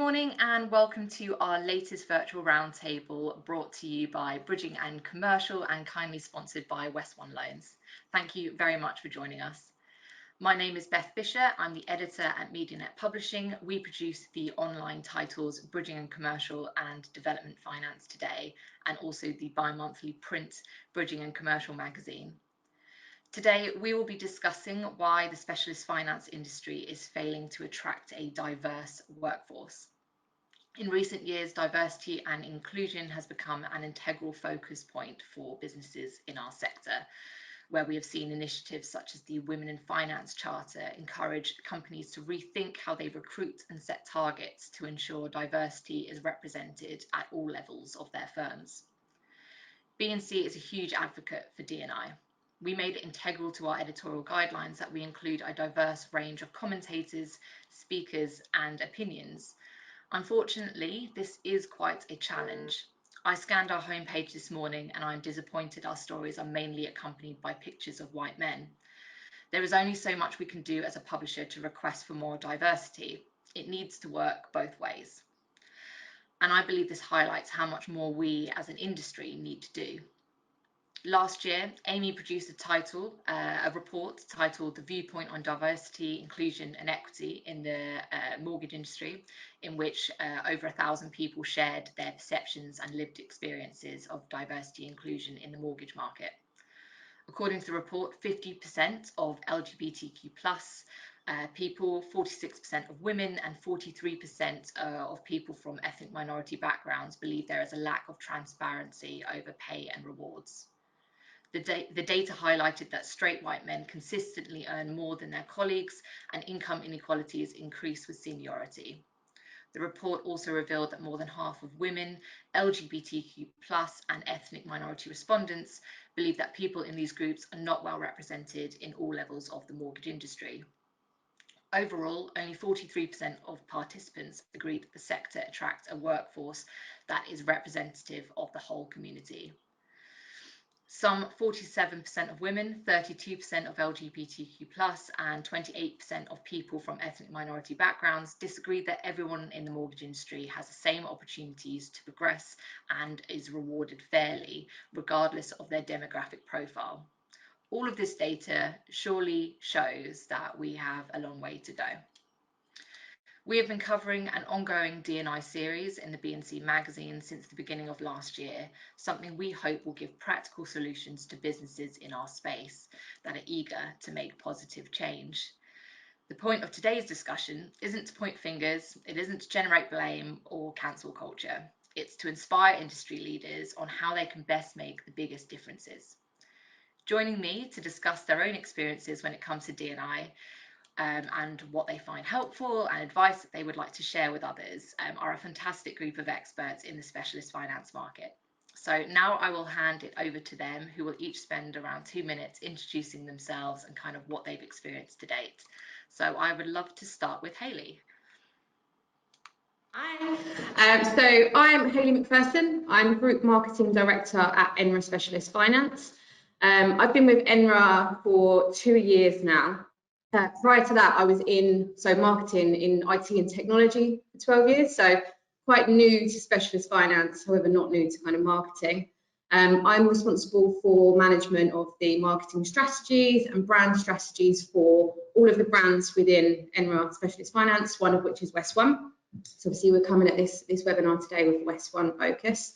morning and welcome to our latest virtual roundtable brought to you by Bridging and Commercial and kindly sponsored by West One Loans. Thank you very much for joining us. My name is Beth Fisher. I'm the editor at Medianett Publishing. We produce the online titles Bridging and Commercial and Development Finance Today, and also the bi-monthly print Bridging and Commercial magazine. Today, we will be discussing why the specialist finance industry is failing to attract a diverse workforce. In recent years, diversity and inclusion has become an integral focus point for businesses in our sector, where we have seen initiatives such as the Women in Finance Charter encourage companies to rethink how they recruit and set targets to ensure diversity is represented at all levels of their firms. B&C is a huge advocate for D&I. We made it integral to our editorial guidelines that we include a diverse range of commentators, speakers, and opinions. Unfortunately, this is quite a challenge. I scanned our homepage this morning and I'm disappointed our stories are mainly accompanied by pictures of white men. There is only so much we can do as a publisher to request for more diversity. It needs to work both ways. And I believe this highlights how much more we as an industry need to do. Last year, Amy produced a report titled The Viewpoint on Diversity, Inclusion and Equity in the Mortgage Industry, in which over 1,000 people shared their perceptions and lived experiences of diversity and inclusion in the mortgage market. According to the report, 50% of LGBTQ+ people, 46% of women and 43% of people from ethnic minority backgrounds believe there is a lack of transparency over pay and rewards. The data highlighted that straight white men consistently earn more than their colleagues and income inequalities increase with seniority. The report also revealed that more than half of women, LGBTQ+ and ethnic minority respondents believe that people in these groups are not well represented in all levels of the mortgage industry. Overall, only 43% of participants agreed that the sector attracts a workforce that is representative of the whole community. Some 47% of women, 32% of LGBTQ+, and 28% of people from ethnic minority backgrounds disagreed that everyone in the mortgage industry has the same opportunities to progress and is rewarded fairly, regardless of their demographic profile. All of this data surely shows that we have a long way to go. We have been covering an ongoing D&I series in the B&C magazine since the beginning of last year, something we hope will give practical solutions to businesses in our space that are eager to make positive change. The point of today's discussion isn't to point fingers, it isn't to generate blame or cancel culture. It's to inspire industry leaders on how they can best make the biggest differences. Joining me to discuss their own experiences when it comes to D&I and what they find helpful and advice that they would like to share with others are a fantastic group of experts in the specialist finance market. So now I will hand it over to them, who will each spend around 2 minutes introducing themselves and kind of what they've experienced to date. So I would love to start with Haley. Hi, so I'm Haley McPherson. I'm Group Marketing Director at Enra Specialist Finance. I've been with Enra for 2 years now. Prior to that, I was in marketing in IT and technology for 12 years, so quite new to specialist finance, however not new to kind of marketing. I'm responsible for management of the marketing strategies and brand strategies for all of the brands within Enra Specialist Finance, one of which is West One. So obviously we're coming at this webinar today with West One focus.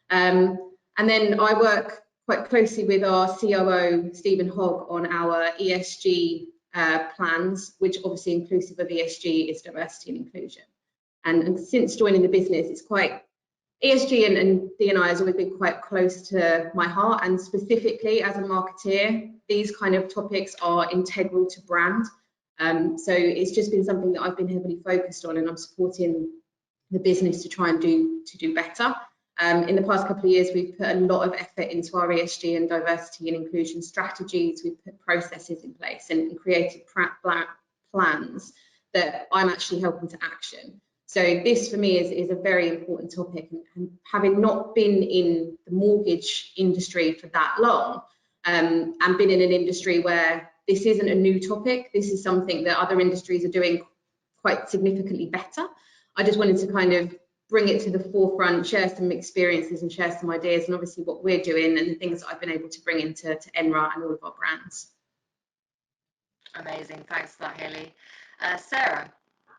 And then I work quite closely with our COO, Stephen Hogg, on our ESG plans, which obviously inclusive of ESG is diversity and inclusion. And since joining the business, it's quite ESG and D&I has always been quite close to my heart, and specifically as a marketeer, these kind of topics are integral to brand. So it's just been something that I've been heavily focused on, and I'm supporting the business to try and do better. In the past couple of years, we've put a lot of effort into our ESG and diversity and inclusion strategies. We've put processes in place and created plans that I'm actually helping to action. So this for me is a very important topic, and having not been in the mortgage industry for that long, and been in an industry where this isn't a new topic, this is something that other industries are doing quite significantly better. I just wanted to kind of bring it to the forefront, share some experiences and share some ideas, and obviously what we're doing and the things that I've been able to bring into NRA and all of our brands. Amazing, thanks for that, Haley. Sarah.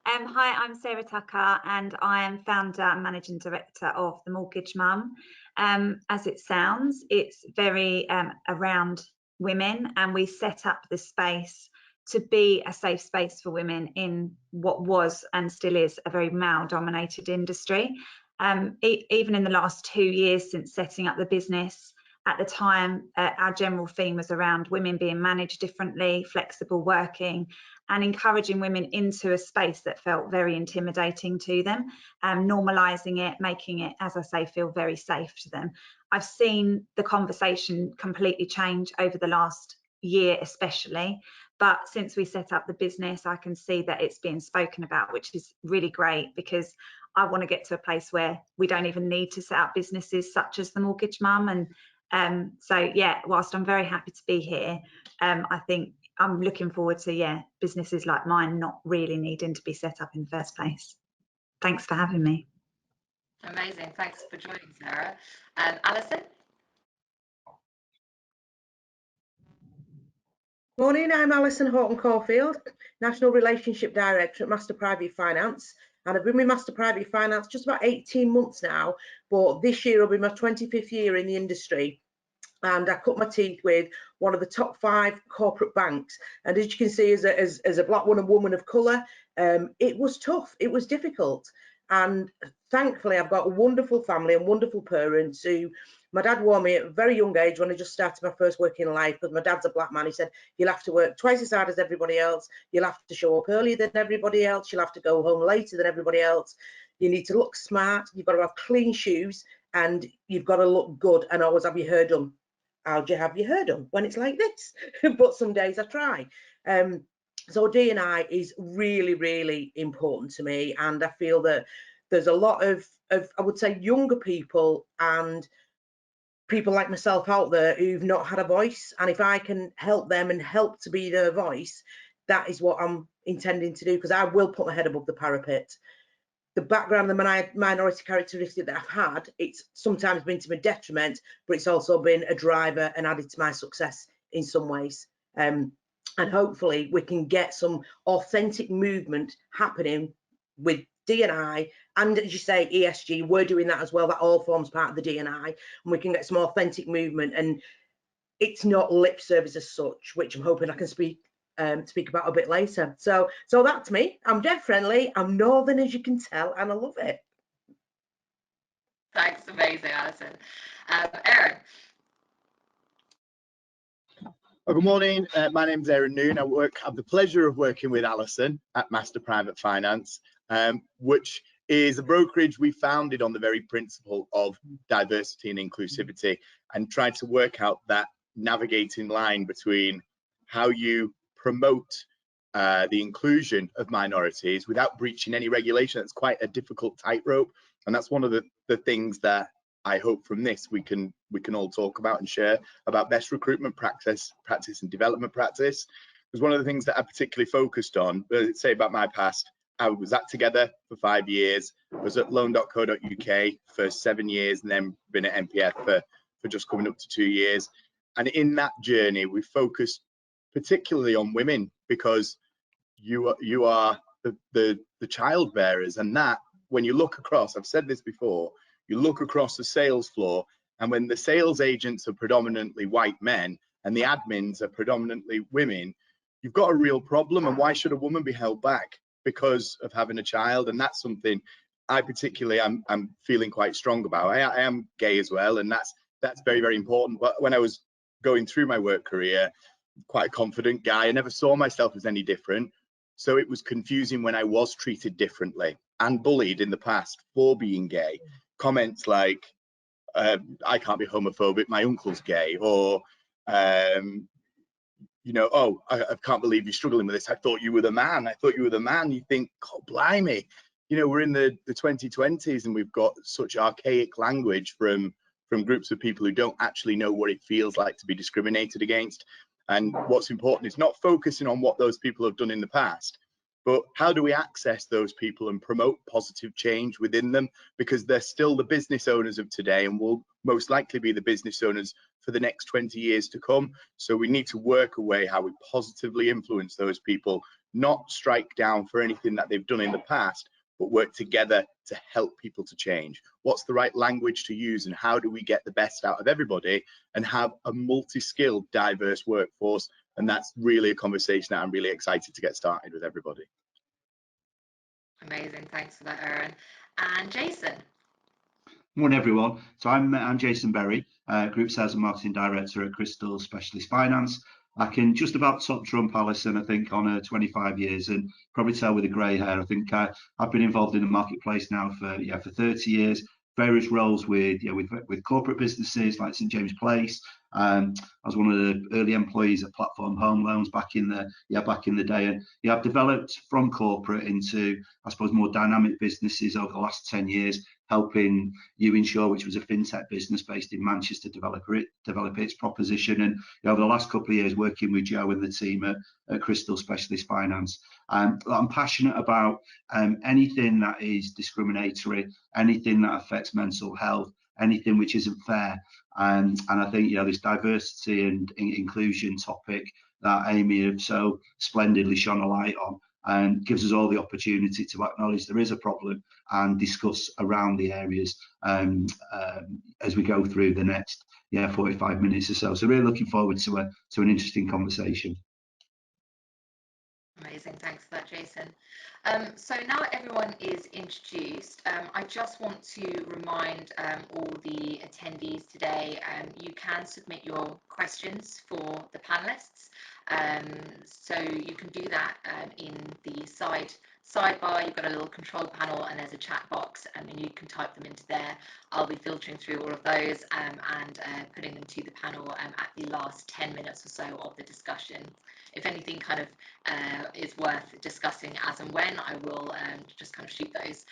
Hi, I'm Sarah Tucker, and I am founder and managing director of The Mortgage Mum. As it sounds, it's very around women, and we set up the space to be a safe space for women in what was and still is a very male-dominated industry. Even in the last 2 years since setting up the business, at the time, our general theme was around women being managed differently, flexible working, and encouraging women into a space that felt very intimidating to them, normalising it, making it, as I say, feel very safe to them. I've seen the conversation completely change over the last year especially, but since we set up the business, I can see that it's being spoken about, which is really great, because I want to get to a place where we don't even need to set up businesses such as The Mortgage Mum. And so, yeah, whilst I'm very happy to be here, I think I'm looking forward to, businesses like mine not really needing to be set up in the first place. Thanks for having me. Amazing, thanks for joining, Sarah. Alison? Morning, I'm Alison Houghton-Corfield, National Relationship Director at Master Private Finance, and I've been with Master Private Finance just about 18 months now, but this year will be my 25th year in the industry, and I cut my teeth with one of the top 5 corporate banks. And as you can see, as a black woman of colour, it was tough, it was difficult, and thankfully I've got a wonderful family and wonderful parents who. My dad warned me at a very young age when I just started my first working life, because my dad's a black man. He said, you'll have to work twice as hard as everybody else. You'll have to show up earlier than everybody else. You'll have to go home later than everybody else. You need to look smart. You've got to have clean shoes, and you've got to look good, and always have your hair done. How'd you have your hair done when it's like this? But some days I try. So D&I is really, really important to me. And I feel that there's a lot of I would say, younger people and people like myself out there who've not had a voice, and if I can help them and help to be their voice, that is what I'm intending to do, because I will put my head above the parapet. The background, the minority characteristic that I've had, it's sometimes been to my detriment, but it's also been a driver and added to my success in some ways. And hopefully we can get some authentic movement happening with D&I, and as you say, ESG, we're doing that as well. That all forms part of the D&I, and we can get some authentic movement, and it's not lip service as such, which I'm hoping I can speak about a bit later. So that's me. I'm dead friendly, I'm northern, as you can tell, and I love it. Thanks, amazing, Alison. Aaron? Well, good morning. My name's Aaron Noone. I have the pleasure of working with Alison at Master Private Finance, which is a brokerage we founded on the very principle of diversity and inclusivity, and tried to work out that navigating line between how you promote the inclusion of minorities without breaching any regulation. That's quite a difficult tightrope, and that's one of the things that I hope from this we can all talk about and share about best recruitment practice and development practice. Because one of the things that I particularly focused on, say about my past, I was at Together for 5 years, was at loan.co.uk for 7 years, and then been at MPF for just coming up to 2 years. And in that journey, we focused particularly on women, because you are the child bearers, and that when you look across, I've said this before, you look across the sales floor, and when the sales agents are predominantly white men and the admins are predominantly women, you've got a real problem. And why should a woman be held back because of having a child? And that's something I particularly I'm feeling quite strong about. I am gay as well, and that's very, very important. But when I was going through my work career, quite a confident guy, I never saw myself as any different. So it was confusing when I was treated differently and bullied in the past for being gay. Comments like, I can't be homophobic, my uncle's gay, or you know, oh, I can't believe you're struggling with this. I thought you were the man. I thought you were the man. You think, God blimey, you know, we're in the 2020s and we've got such archaic language from groups of people who don't actually know what it feels like to be discriminated against. And what's important is not focusing on what those people have done in the past, But how do we access those people and promote positive change within them? Because they're still the business owners of today and will most likely be the business owners for the next 20 years to come. So we need to work away how we positively influence those people, not strike down for anything that they've done in the past, but work together to help people to change. What's the right language to use, and how do we get the best out of everybody and have a multi-skilled, diverse workforce? And that's really a conversation that I'm really excited to get started with everybody. Amazing, thanks for that, Aaron. And Jason. Morning, everyone. So I'm Jason Berry, Group Sales and Marketing Director at Crystal Specialist Finance. I can just about top trump Alison, I think, on 25 years, and probably tell with the grey hair. I think I've been involved in the marketplace now for 30 years. Various roles with corporate businesses like St James Place. I was one of the early employees at Platform Home Loans back in the day, and I've developed from corporate into, I suppose, more dynamic businesses over the last 10 years, helping You Insure, which was a fintech business based in Manchester, develop its proposition, and over the last couple of years working with Joe and the team at Crystal Specialist Finance. I'm passionate about anything that is discriminatory, anything that affects mental health, anything which isn't fair, and I think this diversity and inclusion topic that Amy have so splendidly shone a light on, and gives us all the opportunity to acknowledge there is a problem and discuss around the areas as we go through the next 45 minutes or so. So really looking forward to an interesting conversation. Amazing, thanks for that, Jason. So now that everyone is introduced, I just want to remind all the attendees today, you can submit your questions for the panelists. So you can do that in the sidebar. You've got a little control panel and there's a chat box, and you can type them into there. I'll be filtering through all of those and putting them to the panel at the last 10 minutes or so of the discussion. If anything kind of is worth discussing as and when, I will just kind of shoot those.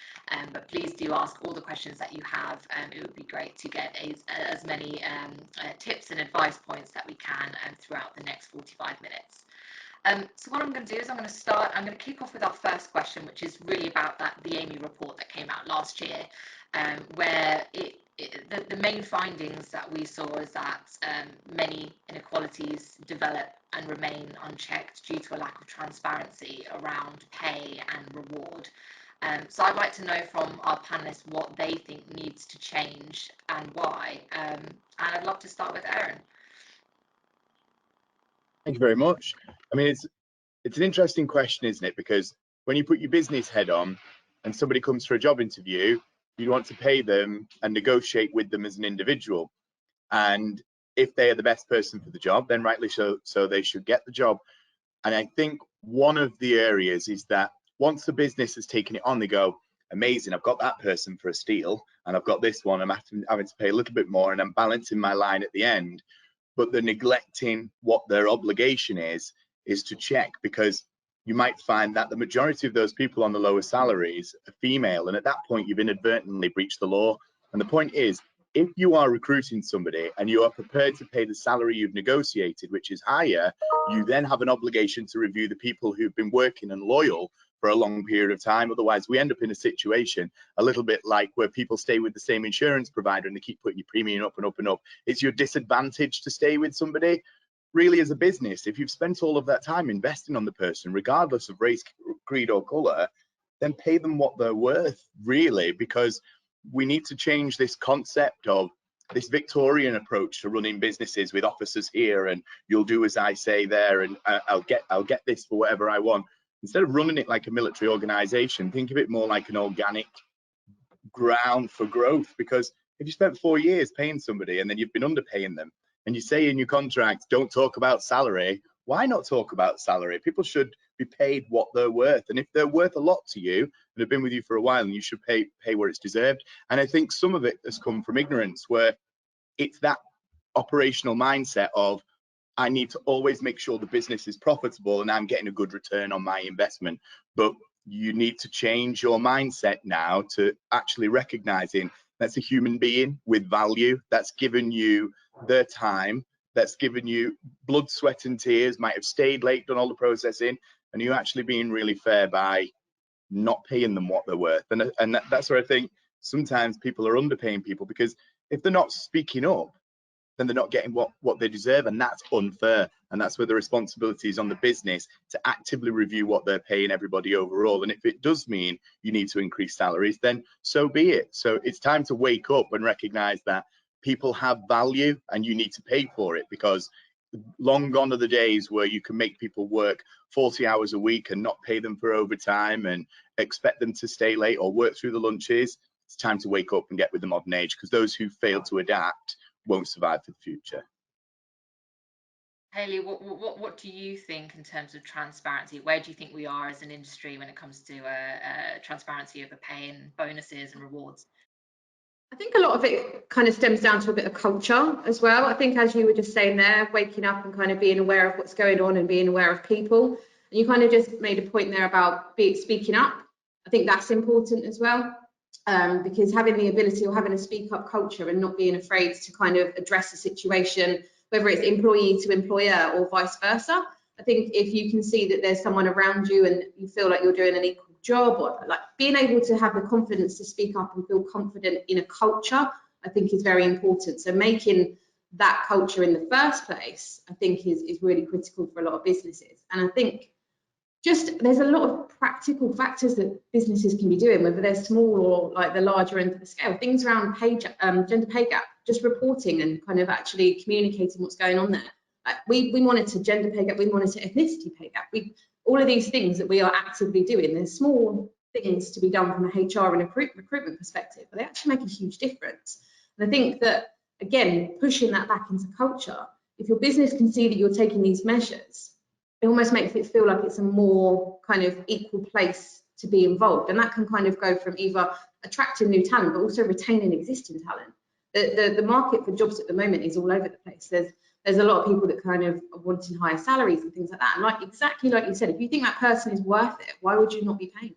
But please do ask all the questions that you have. It would be great to get as many tips and advice points that we can throughout the next 45 minutes. So what I'm going to do is I'm going to kick off with our first question, which is really about the Amy report that came out last year, where the main findings that we saw is that many inequalities develop and remain unchecked due to a lack of transparency around pay and reward. So I'd like to know from our panelists what they think needs to change and why. And I'd love to start with Aaron. Thank you very much. I mean, it's an interesting question, isn't it? Because when you put your business head on and somebody comes for a job interview, you want to pay them and negotiate with them as an individual. And if they are the best person for the job, then rightly so they should get the job. And I think one of the areas is that once the business has taken it on, they go, amazing, I've got that person for a steal, and I've got this one, I'm having to pay a little bit more, and I'm balancing my line at the end. But they're neglecting what their obligation is to check, because you might find that the majority of those people on the lower salaries are female, and at that point you've inadvertently breached the law. And the point is, if you are recruiting somebody and you are prepared to pay the salary you've negotiated, which is higher, you then have an obligation to review the people who've been working and loyal for a long period of time. Otherwise, we end up in a situation a little bit like where people stay with the same insurance provider and they keep putting your premium up and up and up. It's your disadvantage to stay with somebody. Really, as a business, if you've spent all of that time investing on the person, regardless of race, creed, or color, then pay them what they're worth, really, because we need to change this concept of this Victorian approach to running businesses with officers here and you'll do as I say there, and I'll get this for whatever I want. Instead of running it like a military organization, think of it more like an organic ground for growth. Because if you spent 4 years paying somebody and then you've been underpaying them, and you say in your contract, don't talk about salary, why not talk about salary? People should be paid what they're worth. And if they're worth a lot to you and have been with you for a while, and you should pay where it's deserved. And I think some of it has come from ignorance, where it's that operational mindset of, I need to always make sure the business is profitable and I'm getting a good return on my investment. But you need to change your mindset now to actually recognizing that's a human being with value, that's given you their time, that's given you blood, sweat and tears, might have stayed late, done all the processing, And you're actually being really fair by not paying them what they're worth. And that's where I think sometimes people are underpaying people, because if they're not speaking up, then they're not getting what they deserve, and that's unfair. And that's where the responsibility is on the business to actively review what they're paying everybody overall. And if it does mean you need to increase salaries, then so be it. So it's time to wake up and recognize that people have value and you need to pay for it, because long gone are the days where you can make people work 40 hours a week and not pay them for overtime and expect them to stay late or work through the lunches. It's time to wake up and get with the modern age, because those who fail to adapt won't survive for the future. Haley, what do you think in terms of transparency? Where do you think we are as an industry when it comes to transparency over pay and bonuses and rewards? I think a lot of it kind of stems down to a bit of culture as well. I think, as you were just saying there, waking up and kind of being aware of what's going on and being aware of people. And you kind of just made a point there about speaking up. I think that's important as well, because having the ability or having a speak up culture and not being afraid to kind of address a situation, whether it's employee to employer or vice versa. I think if you can see that there's someone around you and you feel like you're doing an equal job, or like being able to have the confidence to speak up and feel confident in a culture, I think is very important. So making that culture in the first place, I think is really critical for a lot of businesses. And I think just there's a lot of practical factors that businesses can be doing, whether they're small or like the larger end of the scale, things around gender pay gap, just reporting and kind of actually communicating what's going on there. We monitor gender pay gap, we monitor ethnicity pay gap, all of these things that we are actively doing. There's small things to be done from a HR and a recruitment perspective, but they actually make a huge difference. And I think that, again, pushing that back into culture, if your business can see that you're taking these measures, it almost makes it feel like it's a more kind of equal place to be involved. And that can kind of go from either attracting new talent, but also retaining existing talent. The market for jobs at the moment is all over the place. There's a lot of people that kind of are wanting higher salaries and things like that. And like exactly like you said, if you think that person is worth it, why would you not be paying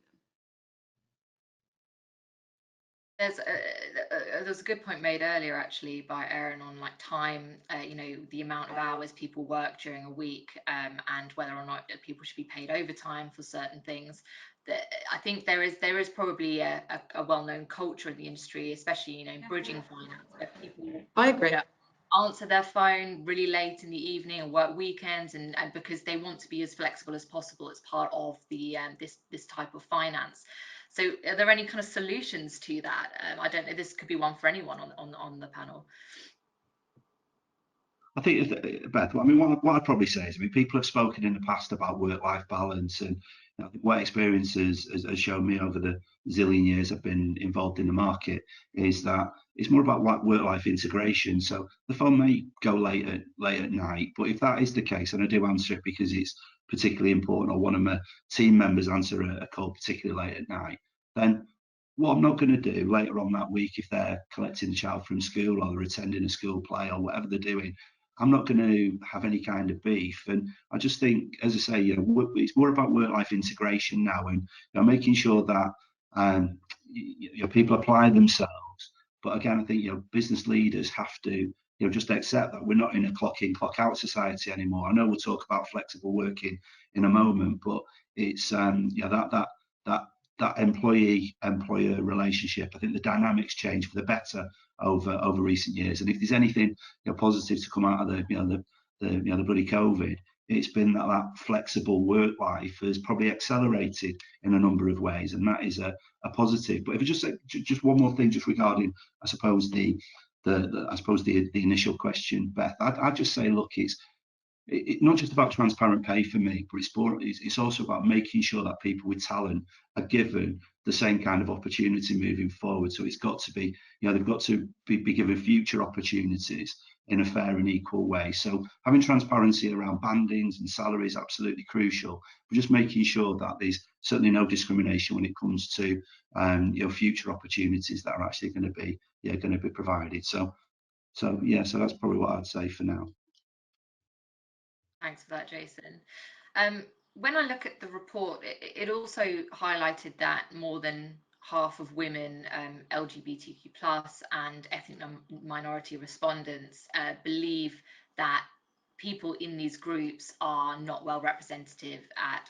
them? There's a good point made earlier actually by Erin on like time, you know, the amount of hours people work during a week, and whether or not people should be paid overtime for certain things. I think there is probably a well-known culture in the industry, especially, you know, in bridging finance, where people I agree. Answer their phone really late in the evening and work weekends, and because they want to be as flexible as possible as part of the this type of finance. So are there any kind of solutions to that? I don't know, this could be one for anyone on the panel. I think, Beth, I mean, what I'd probably say is, I mean, people have spoken in the past about work-life balance, and I think what experience has shown me over the zillion years I've been involved in the market is that it's more about work-life integration. So the phone may go late at night, but if that is the case, and I do answer it because it's particularly important, or one of my team members answer a call particularly late at night, then what I'm not going to do later on that week, if they're collecting the child from school or they're attending a school play or whatever they're doing, I'm not going to have any kind of beef. And I just think, as I say, you know, it's more about work-life integration now, and, you know, making sure that you know, people apply themselves. But again, I think, you know, business leaders have to, you know, just accept that we're not in a clock in, clock out society anymore. I know we'll talk about flexible working in a moment, but it's yeah, that employee-employer relationship, I think the dynamics change for the better over recent years. And if there's anything, you know, positive to come out of the bloody COVID, it's been that flexible work life has probably accelerated in a number of ways, and that is a positive. But if I just say just one more thing, just regarding, I suppose the initial question, Beth, I'd just say, look, it's not just about transparent pay for me, but it's also about making sure that people with talent are given the same kind of opportunity moving forward. So it's got to be, you know, they've got to be given future opportunities in a fair and equal way. So having transparency around bandings and salary is absolutely crucial, but just making sure that there's certainly no discrimination when it comes to you know, future opportunities that are actually going to be provided. So yeah, so that's probably what I'd say for now. Thanks for that, Jason. When I look at the report, it also highlighted that more than half of women, LGBTQ+ and ethnic minority respondents believe that people in these groups are not well represented, at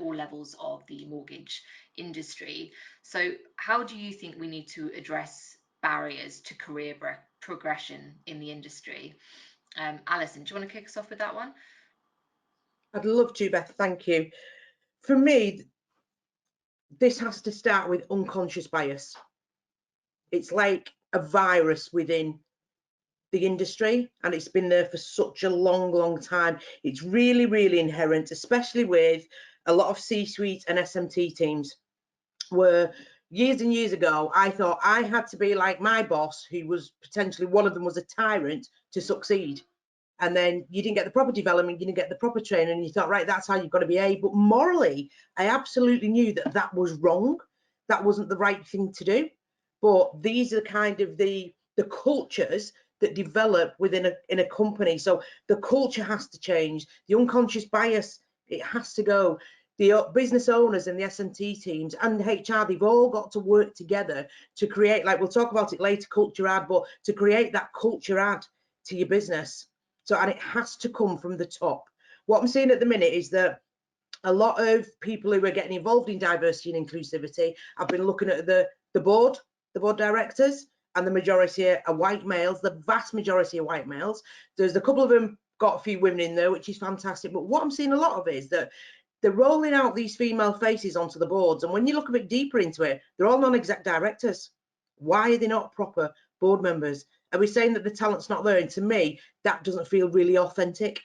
all levels of the mortgage industry. So how do you think we need to address barriers to career progression in the industry? Alison, do you want to kick us off with that one? I'd love to, Beth, thank you. For me, this has to start with unconscious bias. It's like a virus within the industry, and it's been there for such a long time. It's really, really inherent, especially with a lot of C-suite and SMT teams, where years and years ago, I thought I had to be like my boss, who was potentially, one of them was a tyrant, to succeed. And then you didn't get the proper development, you didn't get the proper training, and you thought, right, that's how you've got to behave. But morally, I absolutely knew that that was wrong. That wasn't the right thing to do. But these are kind of the cultures that develop within a company. So the culture has to change. The unconscious bias, it has to go. The business owners and the S&T teams and HR, they've all got to work together to create, like we'll talk about it later, culture ad, but to create that culture ad to your business. So, and it has to come from the top. What I'm seeing at the minute is that a lot of people who are getting involved in diversity and inclusivity, I've been looking at the board directors, and the majority are white males, the vast majority are white males. There's a couple of them got a few women in there, which is fantastic. But what I'm seeing a lot of is that they're rolling out these female faces onto the boards. And when you look a bit deeper into it, they're all non-exec directors. Why are they not proper board members? Are we saying that the talent's not there? And to me, that doesn't feel really authentic.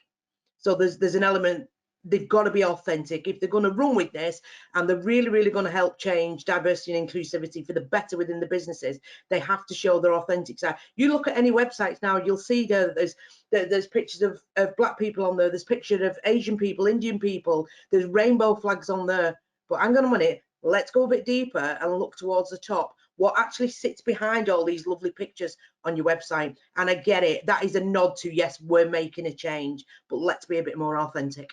So there's an element, they've got to be authentic if they're going to run with this, and they're really going to help change diversity and inclusivity for the better within the businesses. They have to show their authentic side. You look at any websites now, you'll see there's pictures of black people on there, there's pictures of Asian people, Indian people, there's rainbow flags on there. But hang on a minute, let's go a bit deeper and look towards the top. What actually sits behind all these lovely pictures on your website? And I get it, that is a nod to, yes, we're making a change, but let's be a bit more authentic.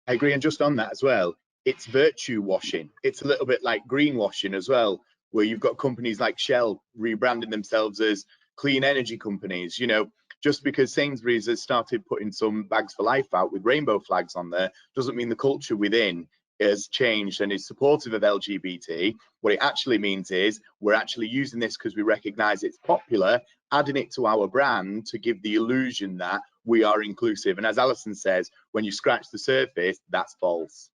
I agree, and just on that as well, it's virtue washing. It's a little bit like greenwashing as well, where you've got companies like Shell rebranding themselves as clean energy companies. You know, just because Sainsbury's has started putting some bags for life out with rainbow flags on there doesn't mean the culture within has changed and is supportive of LGBT. What it actually means is we're actually using this because we recognize it's popular, adding it to our brand to give the illusion that we are inclusive. And as Alison says, when you scratch the surface, that's false.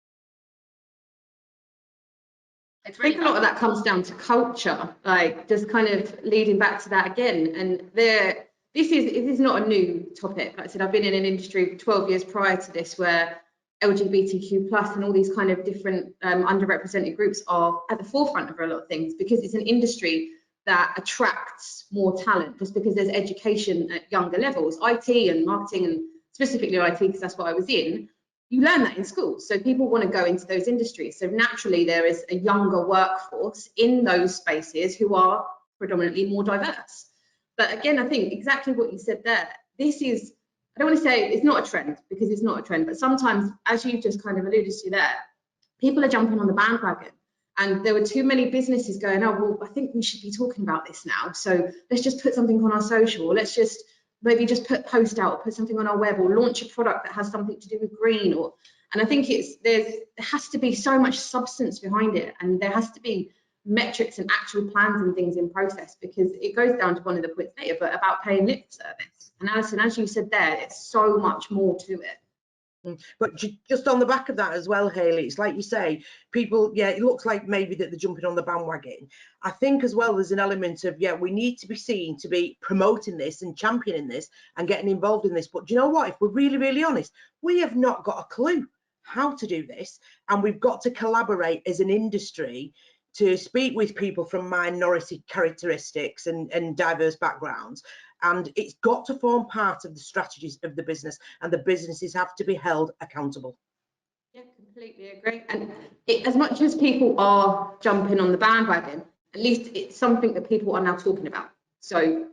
I think a lot of that comes down to culture, like just kind of leading back to that again. And this is not a new topic. Like I said, I've been in an industry 12 years prior to this where LGBTQ+ and all these kind of different underrepresented groups are at the forefront of a lot of things, because it's an industry that attracts more talent just because there's education at younger levels. IT and marketing, and specifically IT because that's what I was in, you learn that in school. So people want to go into those industries. So naturally there is a younger workforce in those spaces who are predominantly more diverse. But again, I think exactly what you said there, this is, I don't want to say it's not a trend, because it's not a trend, but sometimes, as you just kind of alluded to there, people are jumping on the bandwagon. And there were too many businesses going, oh, well, I think we should be talking about this now. So let's just put something on our social, or let's just maybe just post out, or put something on our web, or launch a product that has something to do with green. And I think there has to be so much substance behind it, and there has to be metrics and actual plans and things in process, because it goes down to one of the points later, but about paying lip service. And Alison, as you said there, it's so much more to it. But just on the back of that as well, Haley, it's like you say, people, yeah, it looks like maybe that they're jumping on the bandwagon. I think as well there's an element of, yeah, we need to be seen to be promoting this and championing this and getting involved in this. But do you know what? If we're really honest, we have not got a clue how to do this, and we've got to collaborate as an industry to speak with people from minority characteristics and diverse backgrounds. And it's got to form part of the strategies of the business, and the businesses have to be held accountable. Yeah, completely agree. And as much as people are jumping on the bandwagon, at least it's something that people are now talking about. So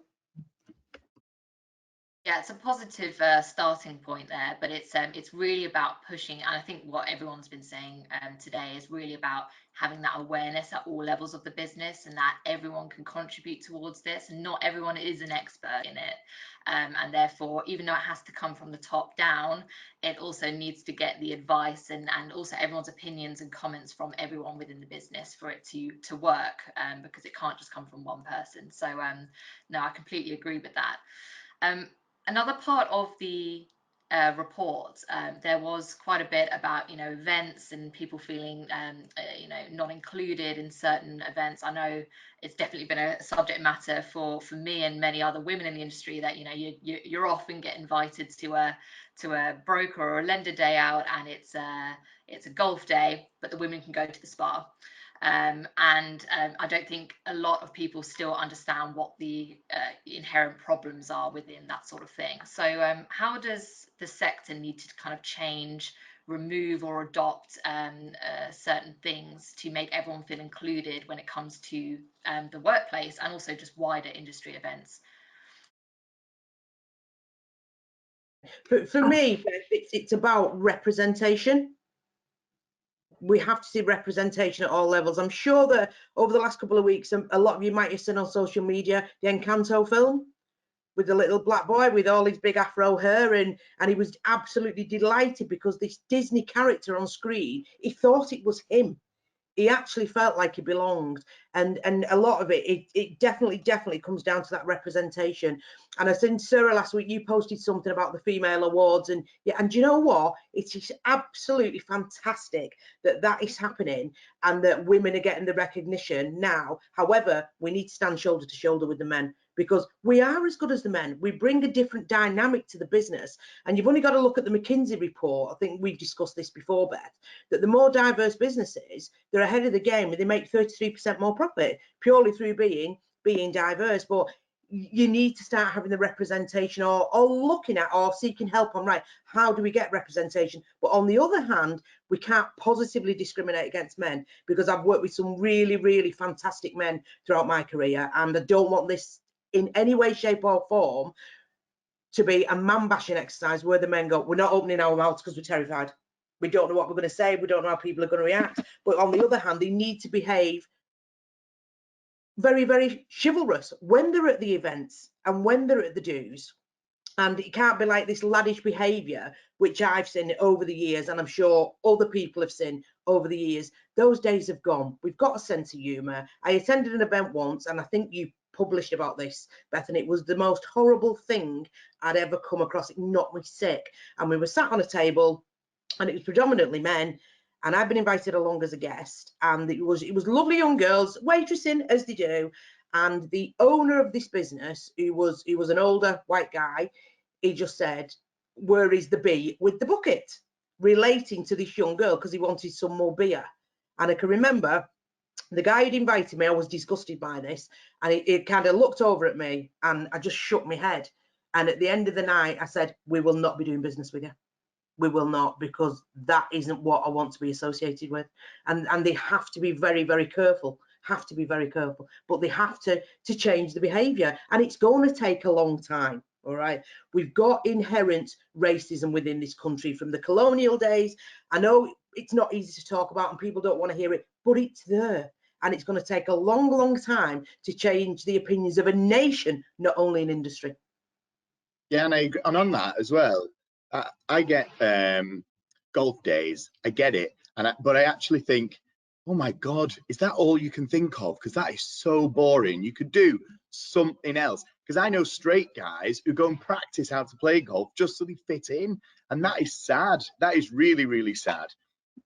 Yeah, it's a positive starting point there, but it's really about pushing. And I think what everyone's been saying today is really about having that awareness at all levels of the business, and that everyone can contribute towards this, and not everyone is an expert in it. And therefore, even though it has to come from the top down, it also needs to get the advice and also everyone's opinions and comments from everyone within the business for it to work, because it can't just come from one person. So no, I completely agree with that. Another part of the report, there was quite a bit about, events and people feeling, not included in certain events. I know it's definitely been a subject matter for me and many other women in the industry, that, you often get invited to a broker or a lender day out, and it's a golf day, but the women can go to the spa. I don't think a lot of people still understand what the inherent problems are within that sort of thing. So how does the sector need to kind of change, remove or adopt certain things to make everyone feel included when it comes to the workplace and also just wider industry events? For me, it's about representation. We have to see representation at all levels. I'm sure that over the last couple of weeks, a lot of you might have seen on social media the Encanto film with the little black boy with all his big afro hair, and he was absolutely delighted because this Disney character on screen, he thought it was him. He actually felt like he belonged, and a lot of it definitely comes down to that representation. And I seen Sarah last week, you posted something about the female awards, and yeah, and you know what, it is absolutely fantastic that is happening and that women are getting the recognition now. However, we need to stand shoulder to shoulder with the men, because we are as good as the men. We bring a different dynamic to the business, and you've only got to look at the McKinsey report. I think we've discussed this before, Beth, that the more diverse businesses, they're ahead of the game, and they make 33% more profit purely through being diverse. But you need to start having the representation, or looking at or seeking help on, right, how do we get representation? But on the other hand, we can't positively discriminate against men, because I've worked with some really fantastic men throughout my career, and I don't want this in any way, shape or form to be a man bashing exercise where the men go, we're not opening our mouths because we're terrified. We don't know what we're going to say. We don't know how people are going to react. But on the other hand, they need to behave very chivalrous when they're at the events and when they're at the dues. And it can't be like this laddish behaviour, which I've seen over the years, and I'm sure other people have seen over the years. Those days have gone. We've got a sense of humour. I attended an event once, and I think you published about this, Beth, and it was the most horrible thing I'd ever come across. It knocked me sick. And we were sat on a table, and it was predominantly men, and I've been invited along as a guest, and it was lovely young girls waitressing as they do. And the owner of this business, he was an older white guy, he just said, where is the bee with the bucket, relating to this young girl, because he wanted some more beer. And I can remember the guy who'd invited me, I was disgusted by this, and he kind of looked over at me, and I just shook my head. And at the end of the night, I said, we will not be doing business with you. We will not, because that isn't what I want to be associated with. And they have to be very careful, but they have to change the behavior, and it's going to take a long time. All right, we've got inherent racism within this country from the colonial days. I know it's not easy to talk about and people don't want to hear it, but it's there, and it's going to take a long time to change the opinions of a nation, not only an industry. Yeah, and I agree. And on that as well, I get golf days. I get it, but I actually think, oh my God, is that all you can think of? Because that is so boring. You could do something else. Because I know straight guys who go and practice how to play golf just so they fit in, and that is sad. That is really sad.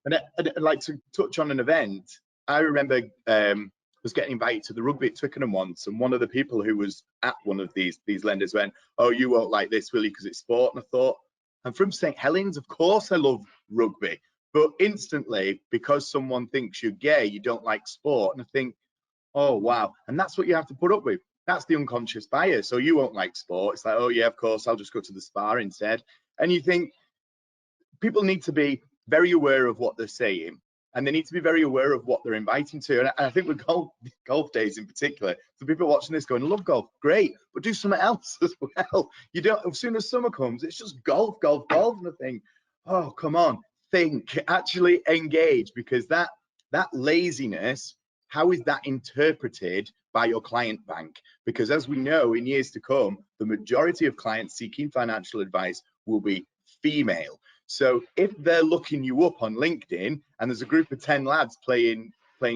And I'd like to touch on an event. I remember was getting invited to the rugby at Twickenham once, and one of the people who was at one of these lenders went, "Oh, you won't like this, will you? Because it's sport." And I thought, I'm from St Helens, of course I love rugby, but instantly, because someone thinks you're gay, you don't like sport. And I think, oh wow, and that's what you have to put up with. That's the unconscious bias. So you won't like sport. It's like, oh yeah, of course, I'll just go to the spa instead. And you think people need to be very aware of what they're saying. and they need to be very aware of what they're inviting to. And I think with golf days in particular, for people watching this going, I love golf, great, but do something else as well. You don't, as soon as summer comes, it's just golf, golf, golf, and I think, oh, come on, think, actually engage, because that laziness, how is that interpreted by your client bank? Because as we know, in years to come, the majority of clients seeking financial advice will be female. So if they're looking you up on LinkedIn and there's a group of 10 lads playing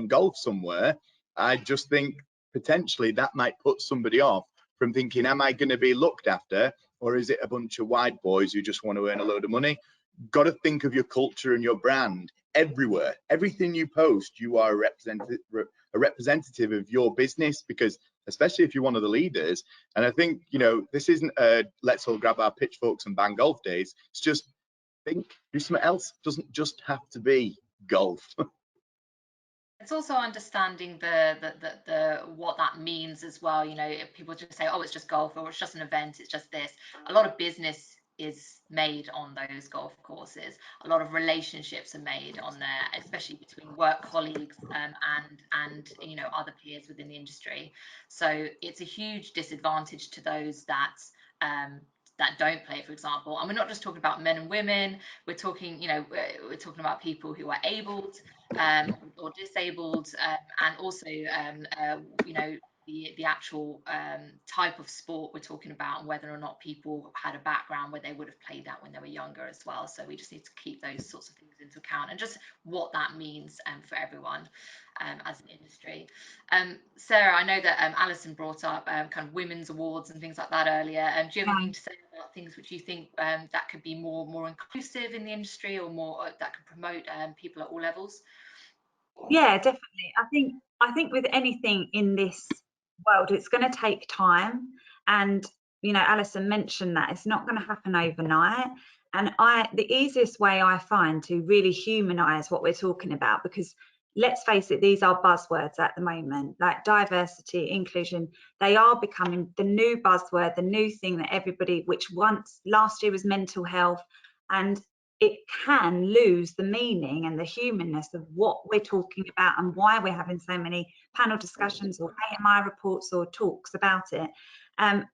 golf somewhere, I just think potentially that might put somebody off from thinking, am I going to be looked after, or is it a bunch of white boys who just want to earn a load of money? Got to think of your culture and your brand everywhere. Everything you post, you are a representative of your business, because especially if you're one of the leaders. And I think, you know, this isn't a let's all grab our pitchforks and bang golf days. It's just think, do something else. Doesn't just have to be golf. It's also understanding the what that means as well. You know, if people just say, oh, it's just golf, or it's just an event, it's just this. A lot of business is made on those golf courses. A lot of relationships are made on there, especially between work colleagues and you know, other peers within the industry. So it's a huge disadvantage to those that don't play, for example. And we're not just talking about men and women. We're talking, you know, we're talking about people who are abled or disabled, and also, you know, the actual type of sport we're talking about, and whether or not people had a background where they would have played that when they were younger as well. So we just need to keep those sorts of things into account, and just what that means for everyone as an industry. Sarah, I know that Alison brought up kind of women's awards and things like that earlier. Do you have anything to say about things which you think that could be more inclusive in the industry, or more that could promote people at all levels? Yeah, definitely. I think with anything in this world, it's going to take time. And, you know, Alison mentioned that it's not going to happen overnight. And the easiest way I find to really humanize what we're talking about, because let's face it, these are buzzwords at the moment, like diversity, inclusion, they are becoming the new buzzword, the new thing that everybody, which once last year was mental health, and it can lose the meaning and the humanness of what we're talking about and why we're having so many panel discussions or AMI reports or talks about it. And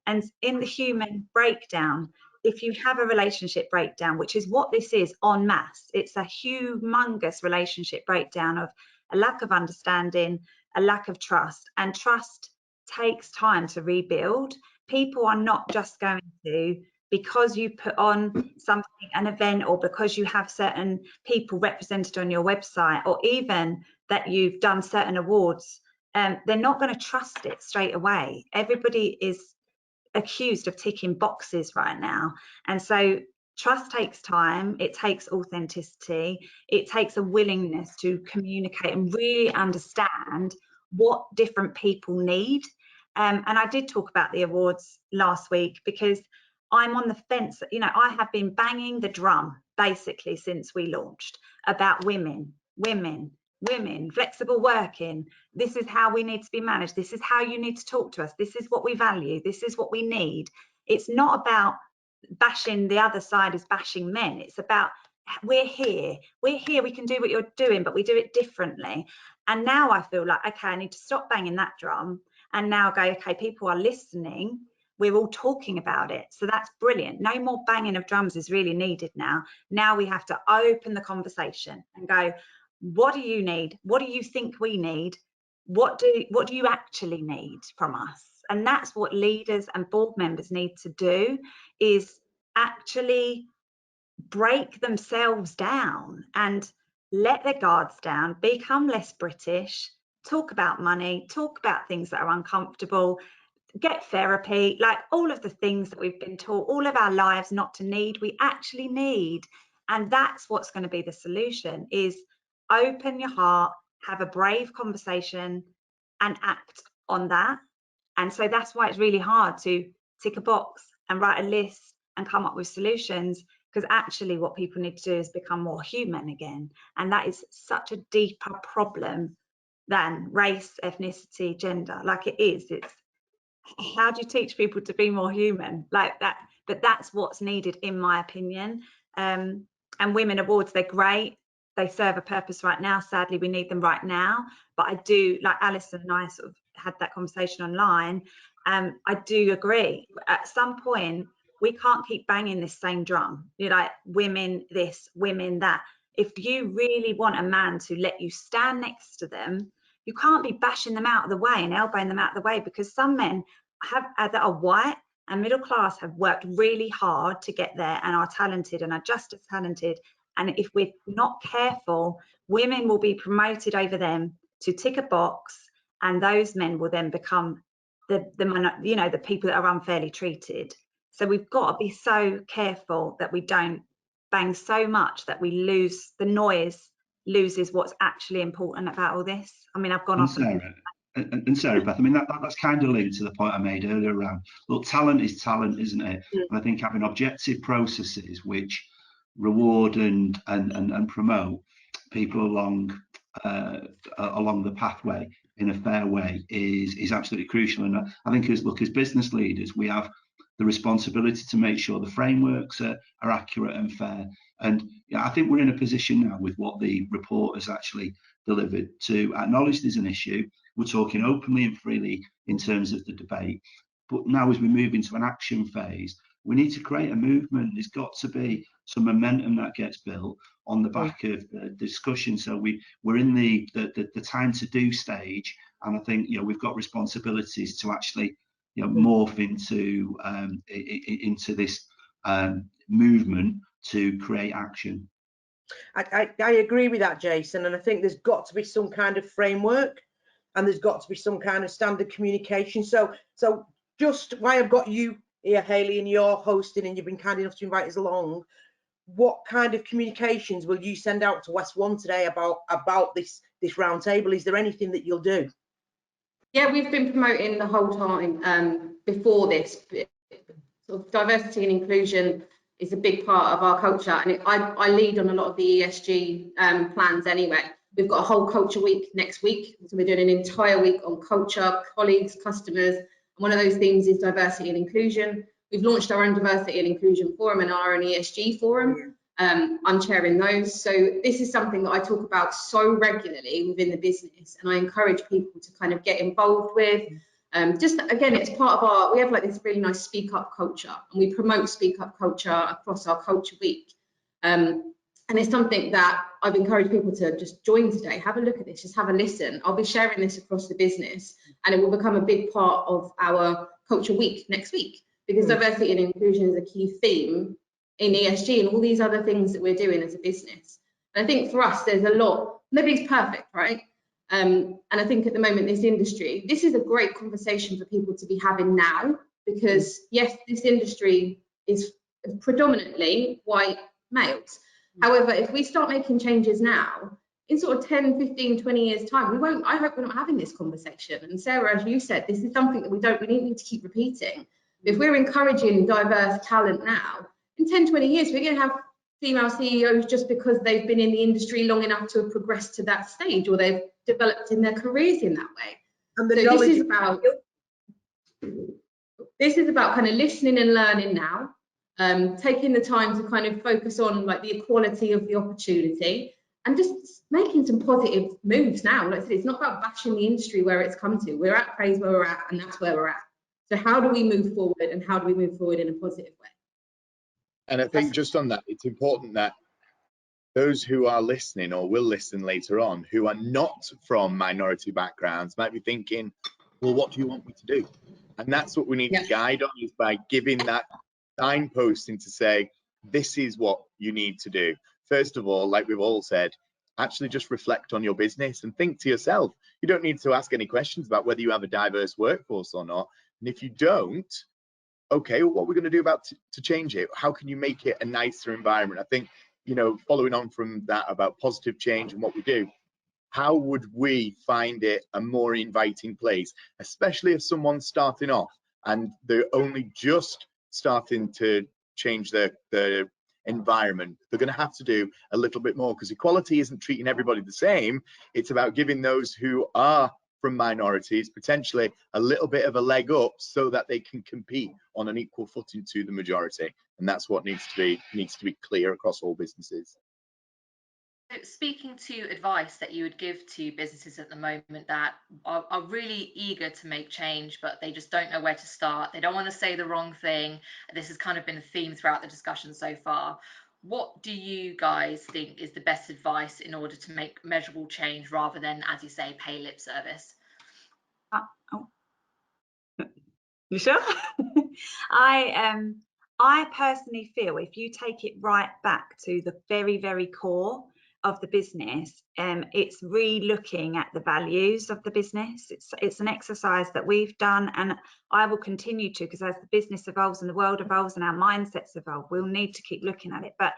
in the human breakdown, if you have a relationship breakdown, which is what this is en masse, it's a humongous relationship breakdown of a lack of understanding, a lack of trust, and trust takes time to rebuild. People are not just going to, because you put on something, an event, or because you have certain people represented on your website, or even that you've done certain awards, they're not going to trust it straight away. Everybody is accused of ticking boxes right now. And so trust takes time, it takes authenticity, it takes a willingness to communicate and really understand what different people need. And I did talk about the awards last week because I'm on the fence. You know, I have been banging the drum basically since we launched about women, flexible working. This is how we need to be managed. This is how you need to talk to us. This is what we value. This is what we need. It's not about bashing the other side as bashing men. It's about we're here. We can do what you're doing, but we do it differently. And now I feel like, okay, I need to stop banging that drum and now go, okay, people are listening. We're all talking about it. So that's brilliant. No more banging of drums is really needed now. Now we have to open the conversation and go, what do you need? What do you think we need? What do you actually need from us? And that's what leaders and board members need to do, is actually break themselves down and let their guards down, become less British, talk about money, talk about things that are uncomfortable, get therapy, like all of the things that we've been taught all of our lives not to need, we actually need. And that's what's going to be the solution, is open your heart, have a brave conversation and act on that. And so that's why it's really hard to tick a box and write a list and come up with solutions, because actually what people need to do is become more human again. And that is such a deeper problem than race, ethnicity, gender. Like it is, it's how do you teach people to be more human like that? But that's what's needed, in my opinion. And women awards, they're great. they serve a purpose right now. Sadly, we need them right now. But I do, like Alison and I sort of had that conversation online. I do agree. At some point, we can't keep banging this same drum. You're like, women this, women that. If you really want a man to let you stand next to them, you can't be bashing them out of the way and elbowing them out of the way, because some men that are white and middle class have worked really hard to get there and are talented and are just as talented. And if we're not careful, women will be promoted over them to tick a box, and those men will then become the people that are unfairly treated. So we've got to be so careful that we don't bang so much that we lose the noise, loses what's actually important about all this. I mean, I've gone off. And Sarah, Beth, I mean, that's kind of linked to the point I made earlier around, look, talent is talent, isn't it? Mm. And I think having objective processes which reward and promote people along the pathway in a fair way is absolutely crucial. And I think as business leaders, we have the responsibility to make sure the frameworks are accurate and fair. And I think we're in a position now with what the report has actually delivered to acknowledge there's an issue. We're talking openly and freely in terms of the debate. But now as we move into an action phase, we need to create a movement. There's got to be some momentum that gets built on the back of the discussion. So we're in the time to do stage, and I think we've got responsibilities to actually morph into this movement to create action. I agree with that, Jason, and I think there's got to be some kind of framework, and there's got to be some kind of standard communication. So just why I've got you here, Haley, and you're hosting, and you've been kind enough to invite us along, what kind of communications will you send out to West One today about this roundtable? Is there anything that you'll do? Yeah, we've been promoting the whole time before this. Sort of diversity and inclusion is a big part of our culture, and I lead on a lot of the ESG plans anyway. We've got a whole culture week next week, so we're doing an entire week on culture, colleagues, customers, and one of those themes is diversity and inclusion. We've launched our own diversity and inclusion forum and our own ESG forum. I'm chairing those. So this is something that I talk about so regularly within the business, and I encourage people to kind of get involved with. Just again, it's part of we have like this really nice speak up culture, and we promote speak up culture across our culture week. And it's something that I've encouraged people to just join today. Have a look at this, just have a listen. I'll be sharing this across the business, and it will become a big part of our culture week next week, because diversity and inclusion is a key theme in ESG and all these other things that we're doing as a business. And I think for us, there's a lot, nobody's perfect, right? And I think at the moment, this is a great conversation for people to be having now, because yes, this industry is predominantly white males. However, if we start making changes now, in sort of 10, 15, 20 years time, I hope we're not having this conversation. And Sarah, as you said, this is something that we need to keep repeating. If we're encouraging diverse talent now, in 10, 20 years, we're going to have female CEOs just because they've been in the industry long enough to have progressed to that stage, or they've developed in their careers in that way. And so this is about kind of listening and learning now, taking the time to kind of focus on like the equality of the opportunity, and just making some positive moves now. Like I said, it's not about bashing the industry where it's come to. We're at phase where we're at, and that's where we're at. So how do we move forward, and how do we move forward in a positive way? And I think just on that, it's important that those who are listening or will listen later on, who are not from minority backgrounds, might be thinking, well, what do you want me to do? And that's what we need to guide on, is by giving that signposting to say, this is what you need to do. First of all, like we've all said, actually just reflect on your business and think to yourself. You don't need to ask any questions about whether you have a diverse workforce or not. And if you don't, okay, well, what we're going to do about to change it? How can you make it a nicer environment? I think, following on from that about positive change and what we do, how would we find it a more inviting place, especially if someone's starting off and they're only just starting to change their environment? They're going to have to do a little bit more, because equality isn't treating everybody the same. It's about giving those who are from minorities potentially a little bit of a leg up, so that they can compete on an equal footing to the majority. And that's what needs to be clear across all businesses. Speaking to advice that you would give to businesses at the moment that are really eager to make change, but they just don't know where to start. They don't want to say the wrong thing. This has kind of been a theme throughout the discussion so far. What do you guys think is the best advice in order to make measurable change rather than, as you say, pay lip service? You sure? I personally feel if you take it right back to the very, very core of the business, it's re-looking at the values of the business. It's an exercise that we've done, and I will continue to, because as the business evolves and the world evolves and our mindsets evolve, we'll need to keep looking at it. But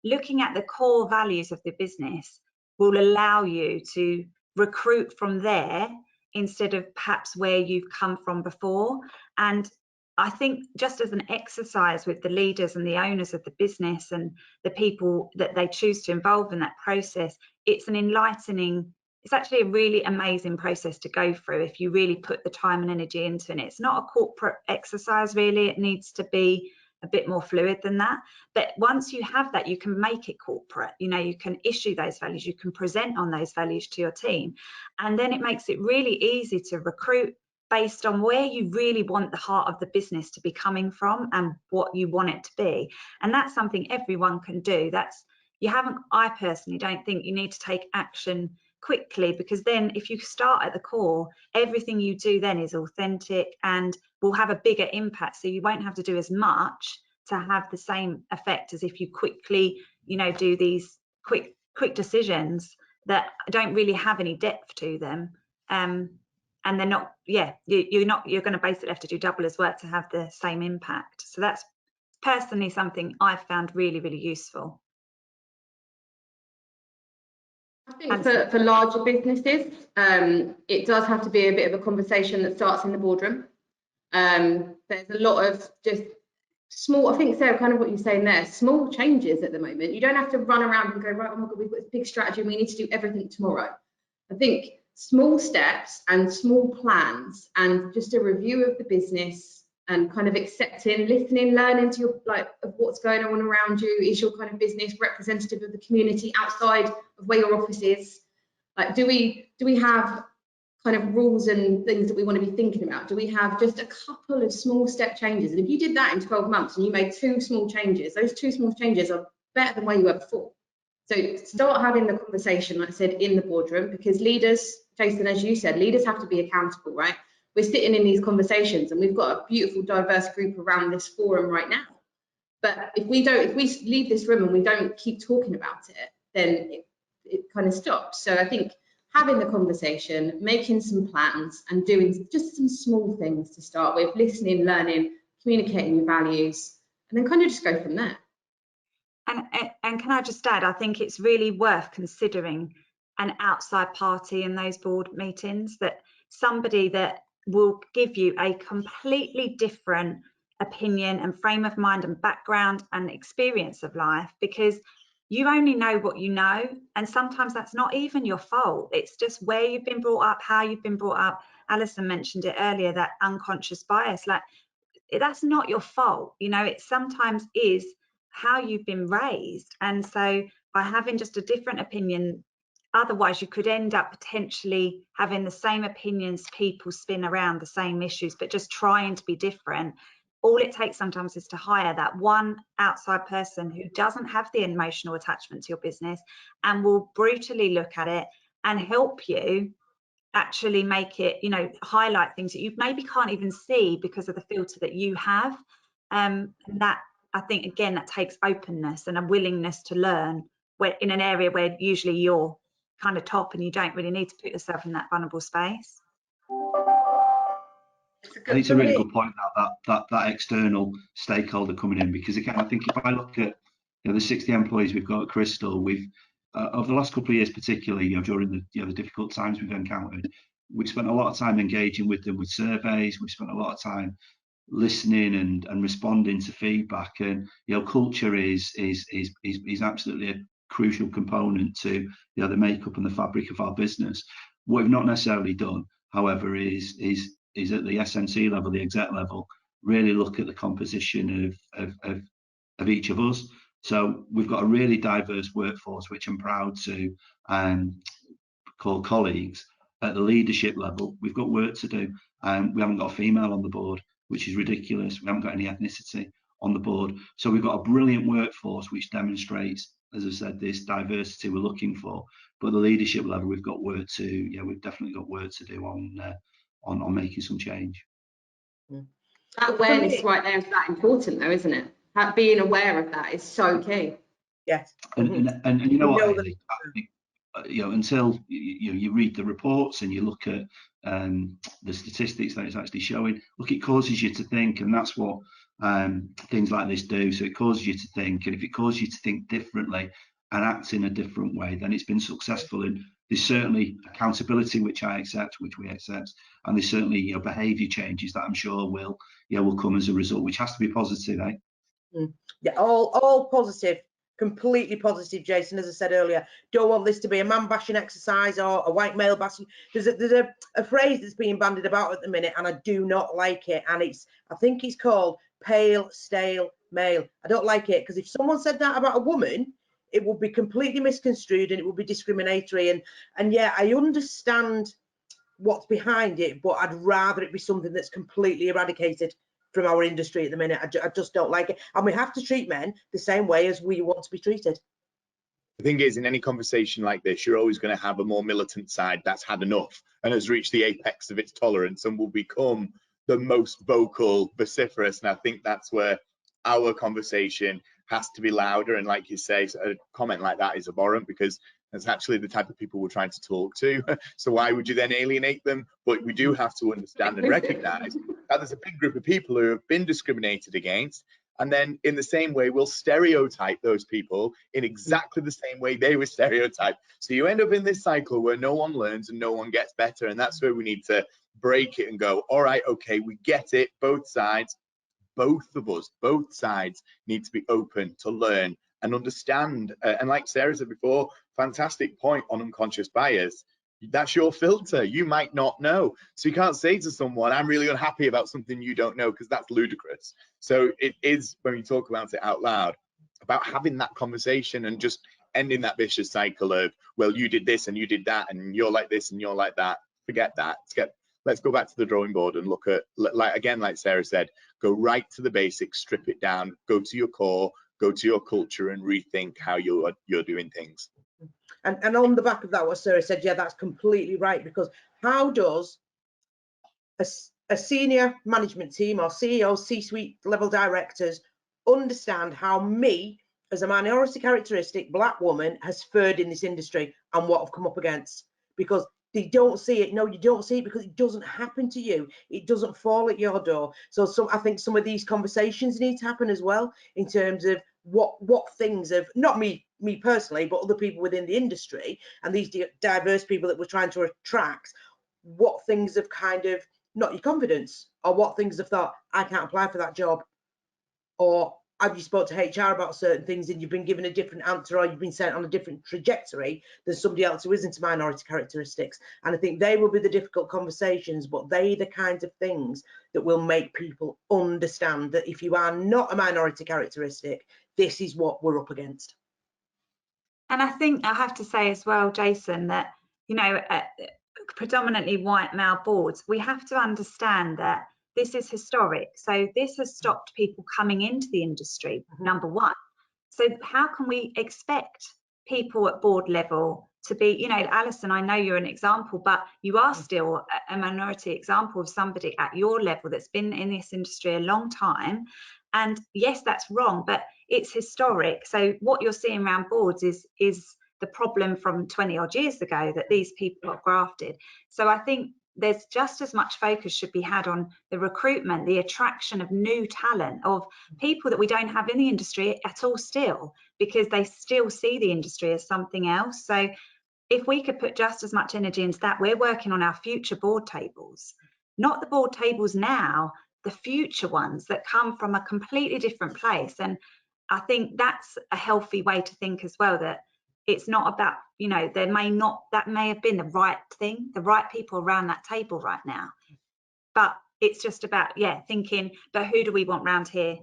looking at the core values of the business will allow you to recruit from there instead of perhaps where you've come from before. And I think just as an exercise with the leaders and the owners of the business and the people that they choose to involve in that process, it's an enlightening, it's actually a really amazing process to go through if you really put the time and energy into it. It's not a corporate exercise really, it needs to be a bit more fluid than that. But once you have that, you can make it corporate. You know, you can issue those values, you can present on those values to your team, and then it makes it really easy to recruit based on where you really want the heart of the business to be coming from and what you want it to be. And that's something everyone can do. I personally don't think you need to take action quickly, because then if you start at the core, everything you do then is authentic and will have a bigger impact. So you won't have to do as much to have the same effect as if you quickly, you know, do these quick decisions that don't really have any depth to them. And they're not, you're going to basically have to do double as work to have the same impact. So that's personally something I've found really, really useful. I think for larger businesses, it does have to be a bit of a conversation that starts in the boardroom. There's a lot of just small, I think, Sarah, kind of what you're saying there, small changes at the moment. You don't have to run around and go, right, oh my God, we've got this big strategy and we need to do everything tomorrow. I think small steps and small plans and just a review of the business and kind of accepting, listening, learning to your, like, of what's going on around you. Is your kind of business representative of the community outside of where your office is? Like, do we have kind of rules and things that we want to be thinking about? Do we have just a couple of small step changes? And if you did that in 12 months and you made 2 small changes, those 2 small changes are better than where you were before. So start having the conversation, like I said, in the boardroom, because leaders, Jason, as you said, leaders have to be accountable, right? We're sitting in these conversations and we've got a beautiful, diverse group around this forum right now. But if we leave this room and we don't keep talking about it, then it kind of stops. So I think having the conversation, making some plans and doing just some small things to start with, listening, learning, communicating your values, and then kind of just go from there. And can I just add, I think it's really worth considering an outside party in those board meetings, that somebody that will give you a completely different opinion and frame of mind and background and experience of life, because you only know what you know, and sometimes that's not even your fault. It's just where you've been brought up, how you've been brought up. Alison mentioned it earlier, that unconscious bias, like, that's not your fault. You know, it sometimes is how you've been raised. And so by having just a different opinion, otherwise you could end up potentially having the same opinions, people spin around the same issues, but just trying to be different. All it takes sometimes is to hire that one outside person who doesn't have the emotional attachment to your business and will brutally look at it and help you actually make it, you know, highlight things that you maybe can't even see because of the filter that you have. And that, I think, again, that takes openness and a willingness to learn, where in an area where usually you're kind of top and you don't really need to put yourself in that vulnerable space. I think it's a really good point, that external stakeholder coming in, because again, I think if I look at, you know, the 60 employees we've got at Crystal, we've over the last couple of years, particularly, you know, during the, you know, the difficult times we've encountered, we've spent a lot of time engaging with them with surveys. We've spent a lot of time listening and responding to feedback, and, you know, culture is absolutely a crucial component to, you know, the makeup and the fabric of our business. What we've not necessarily done, however, is at the SNC level, the exec level, really look at the composition of each of us. So we've got a really diverse workforce, which I'm proud to call colleagues. At the leadership level, we've got work to do. We haven't got a female on the board, which is ridiculous. We haven't got any ethnicity on the board. So we've got a brilliant workforce, which demonstrates, as I said, this diversity we're looking for. But at the leadership level, we've got work to, yeah, we've definitely got work to do on making some change. That awareness right there is that important, though, isn't it? Being aware of that is so key. Yes. And you know what, Haley, I think, you know, until you read the reports and you look at the statistics that it's actually showing, look, it causes you to think, and that's what things like this do. So it causes you to think, and if it causes you to think differently and act in a different way, then it's been successful. And there's certainly accountability, which I accept, which we accept, and there's certainly, you know, behaviour changes that I'm sure will come as a result, which has to be positive, eh? Yeah, all positive. Completely positive, Jason. As I said earlier, don't want this to be a man bashing exercise or a white male bashing. There's a phrase that's being bandied about at the minute, and I do not like it. And I think it's called pale, stale male. I don't like it, because if someone said that about a woman, it would be completely misconstrued and it would be discriminatory. And yeah, I understand what's behind it, but I'd rather it be something that's completely eradicated from our industry at the minute. I just don't like it. And we have to treat men the same way as we want to be treated. The thing is, in any conversation like this, you're always going to have a more militant side that's had enough and has reached the apex of its tolerance and will become the most vocal, vociferous. And I think that's where our conversation has to be louder. And like you say, a comment like that is abhorrent, because that's actually the type of people we're trying to talk to. So why would you then alienate them? But we do have to understand and recognize that there's a big group of people who have been discriminated against. And then in the same way, we'll stereotype those people in exactly the same way they were stereotyped. So you end up in this cycle where no one learns and no one gets better. And that's where we need to break it and go, all right, okay, we get it, both sides. Both of us, both sides need to be open to learn and understand. And like Sarah said before, fantastic point on unconscious bias. That's your filter. You might not know. So you can't say to someone, I'm really unhappy about something you don't know, because that's ludicrous. So it is, when we talk about it out loud, about having that conversation and just ending that vicious cycle of, well, you did this and you did that and you're like this and you're like that. Forget that. Let's go back to the drawing board and look at, like Sarah said, go right to the basics, strip it down, go to your core, go to your culture, and rethink how you're doing things. And on the back of that, what Sarah said, yeah, that's completely right. Because how does a senior management team or CEO, C-suite level directors understand how me, as a minority characteristic black woman, has fared in this industry and what I've come up against? Because they don't see it. No, you don't see it, because it doesn't happen to you. It doesn't fall at your door. So I think some of these conversations need to happen as well, in terms of what things have, not me personally, but other people within the industry and these diverse people that we're trying to attract, what things have kind of not your confidence, or what things have thought, I can't apply for that job, or have you spoke to HR about certain things and you've been given a different answer, or you've been sent on a different trajectory than somebody else who isn't a minority characteristics. And I think they will be the difficult conversations, but they the kinds of things that will make people understand that if you are not a minority characteristic, this is what we're up against. And I think I have to say as well, Jason, that, you know, predominantly white male boards, we have to understand that this is historic. So this has stopped people coming into the industry, number one. So how can we expect people at board level to be, you know, Alison, I know you're an example, but you are still a minority example of somebody at your level that's been in this industry a long time. And yes, that's wrong, but it's historic. So what you're seeing around boards is the problem from 20 odd years ago, that these people got grafted. So I think there's just as much focus should be had on the recruitment, the attraction of new talent, of people that we don't have in the industry at all still, because they still see the industry as something else. So if we could put just as much energy into that, we're working on our future board tables, not the board tables now, the future ones that come from a completely different place. And I think that's a healthy way to think as well, that it's not about, you know, that may have been the right thing, the right people around that table right now, but it's just about, yeah, thinking, but who do we want round here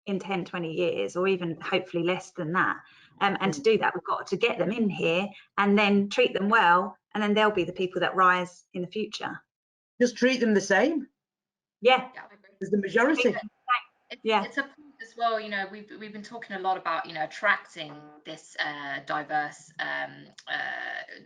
in 10, 20 years, or even hopefully less than that. And to do that, we've got to get them in here and then treat them well, and then they'll be the people that rise in the future. Just treat them the same Yeah, as the majority. yeah. It's a point as well, you know, we've been talking a lot about, you know, attracting this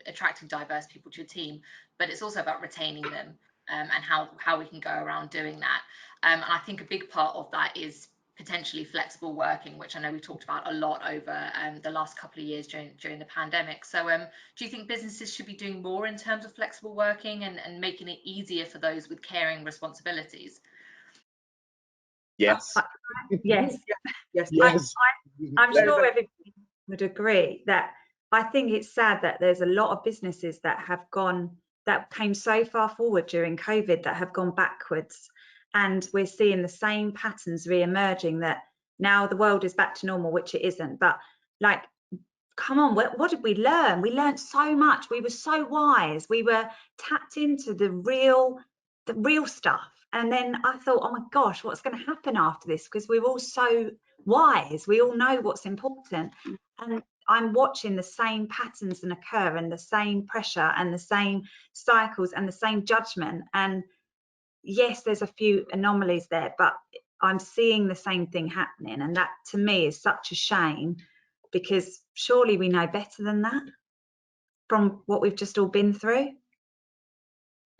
attracting diverse people to your team, but it's also about retaining them, and how we can go around doing that. And I think a big part of that is potentially flexible working, which I know we've talked about a lot over the last couple of years during the pandemic. So do you think businesses should be doing more in terms of flexible working and making it easier for those with caring responsibilities? Yes. Yes. Yes. Yes. I'm sure everybody would agree that I think it's sad that there's a lot of businesses that came so far forward during COVID that have gone backwards. And we're seeing the same patterns re-emerging, that now the world is back to normal, which it isn't. But like, come on, what did we learn? We learned so much. We were so wise. We were tapped into the real stuff. And then I thought, oh my gosh, what's going to happen after this? Because we're all so wise. We all know what's important. And I'm watching the same patterns and occur, and the same pressure and the same cycles and the same judgment. And yes, there's a few anomalies there, but I'm seeing the same thing happening. And that to me is such a shame, because surely we know better than that from what we've just all been through.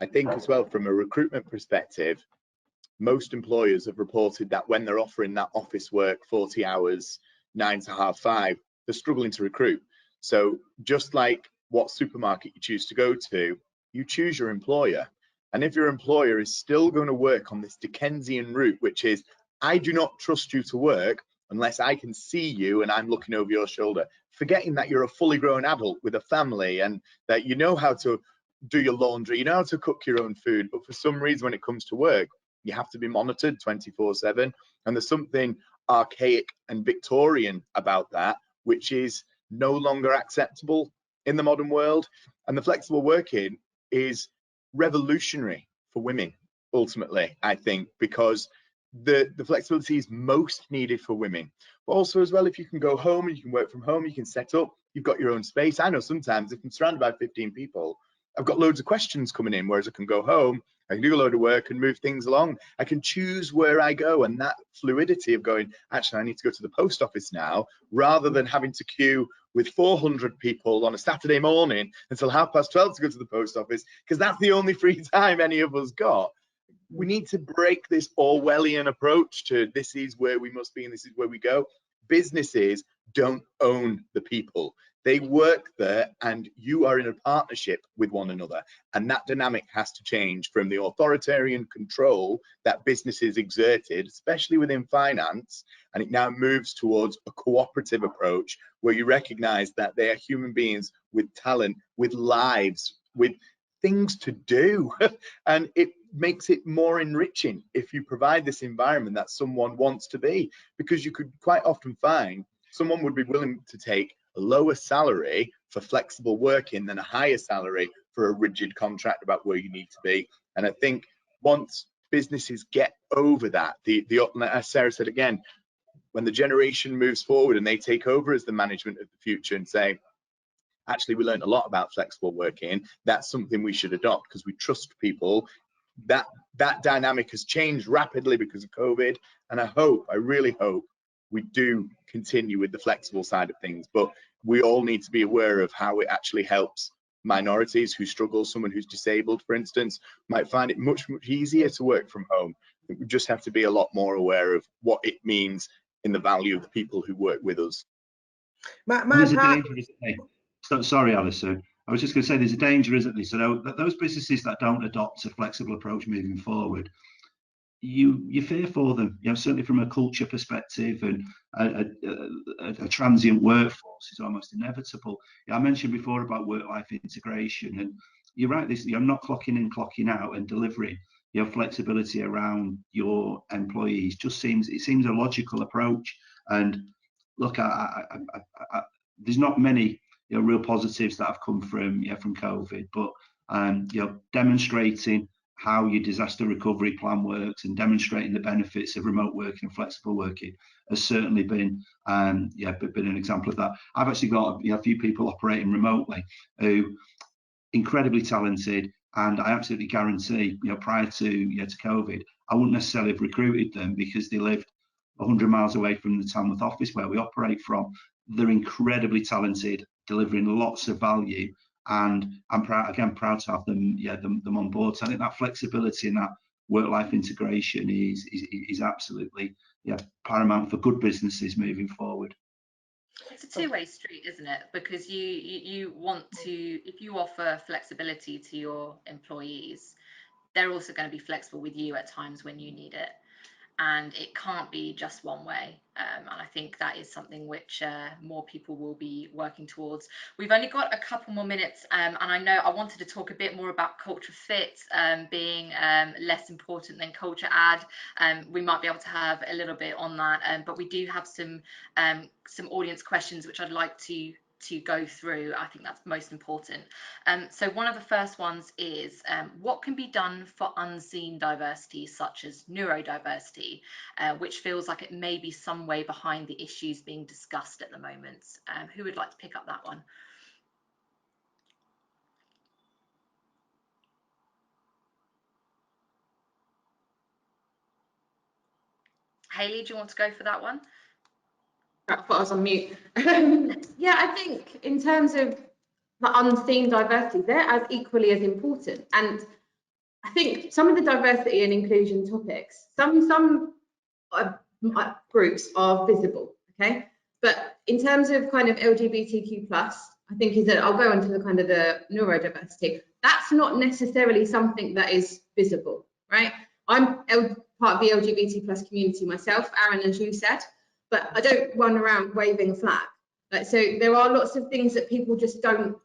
I think as well, from a recruitment perspective, most employers have reported that when they're offering that office work 40 hours, 9 to half 5, they're struggling to recruit. So just like what supermarket you choose to go to, you choose your employer. And if your employer is still going to work on this Dickensian route, which is, I do not trust you to work unless I can see you and I'm looking over your shoulder, forgetting that you're a fully grown adult with a family and that you know how to do your laundry, you know how to cook your own food, but for some reason when it comes to work, you have to be monitored 24/7. And there's something archaic and Victorian about that, which is no longer acceptable in the modern world. And the flexible working is revolutionary for women, ultimately, I think, because the flexibility is most needed for women. But also as well, if you can go home and you can work from home, you can set up, you've got your own space. I know sometimes if I'm surrounded by 15 people, I've got loads of questions coming in, whereas I can go home, I can do a load of work and move things along. I can choose where I go, and that fluidity of going, actually, I need to go to the post office now, rather than having to queue with 400 people on a Saturday morning until 12:30 to go to the post office, because that's the only free time any of us got. We need to break this Orwellian approach to this is where we must be and this is where we go. Businesses don't own the people. They work there and you are in a partnership with one another. And that dynamic has to change from the authoritarian control that businesses exerted, especially within finance. And it now moves towards a cooperative approach where you recognize that they are human beings with talent, with lives, with things to do. And it makes it more enriching if you provide this environment that someone wants to be, because you could quite often find someone would be willing to take a lower salary for flexible working than a higher salary for a rigid contract about where you need to be. And I think once businesses get over that, as Sarah said again, when the generation moves forward and they take over as the management of the future and say, actually, we learned a lot about flexible working, that's something we should adopt because we trust people. That dynamic has changed rapidly because of COVID. And I really hope we do continue with the flexible side of things, but we all need to be aware of how it actually helps minorities who struggle. Someone who's disabled, for instance, might find it much easier to work from home. We just have to be a lot more aware of what it means in the value of the people who work with us. Sorry, Alison. I was just going to say there's a danger, isn't there? So those businesses that don't adopt a flexible approach moving forward, you fear for them, certainly from a culture perspective, and a transient workforce is almost inevitable. I mentioned before about work-life integration, and you're right, you're not clocking in, clocking out, and delivering flexibility around your employees it seems a logical approach. And look, there's not many real positives that have come from COVID, but demonstrating how your disaster recovery plan works and demonstrating the benefits of remote working and flexible working has certainly been been an example of that. I've actually got a few people operating remotely who incredibly talented, and I absolutely guarantee, prior to COVID, I wouldn't necessarily have recruited them because they lived 100 miles away from the Tamworth office where we operate from. They're incredibly talented, delivering lots of value, and I'm proud to have them, them on board. So I think that flexibility and that work-life integration is absolutely paramount for good businesses moving forward. It's a two-way street, isn't it? Because you want to, if you offer flexibility to your employees, they're also going to be flexible with you at times when you need it. And it can't be just one way. And I think that is something which more people will be working towards. We've only got a couple more minutes, and I know I wanted to talk a bit more about culture fit being less important than culture add. We might be able to have a little bit on that, but we do have some audience questions which I'd like to go through. I think that's most important. So one of the first ones is what can be done for unseen diversity, such as neurodiversity, which feels like it may be some way behind the issues being discussed at the moment. Who would like to pick up that one? Haley, do you want to go for that one? I thought I was on mute. Yeah, I think in terms of the unseen diversity, they're as equally as important. And I think some of the diversity and inclusion topics, some groups are visible, okay? But in terms of kind of LGBTQ+, I think is that I'll go into the kind of the neurodiversity. That's not necessarily something that is visible, right? I'm part of the LGBT+ community myself, Aaron, as you said, but I don't run around waving a flag. Like, so there are lots of things that people just don't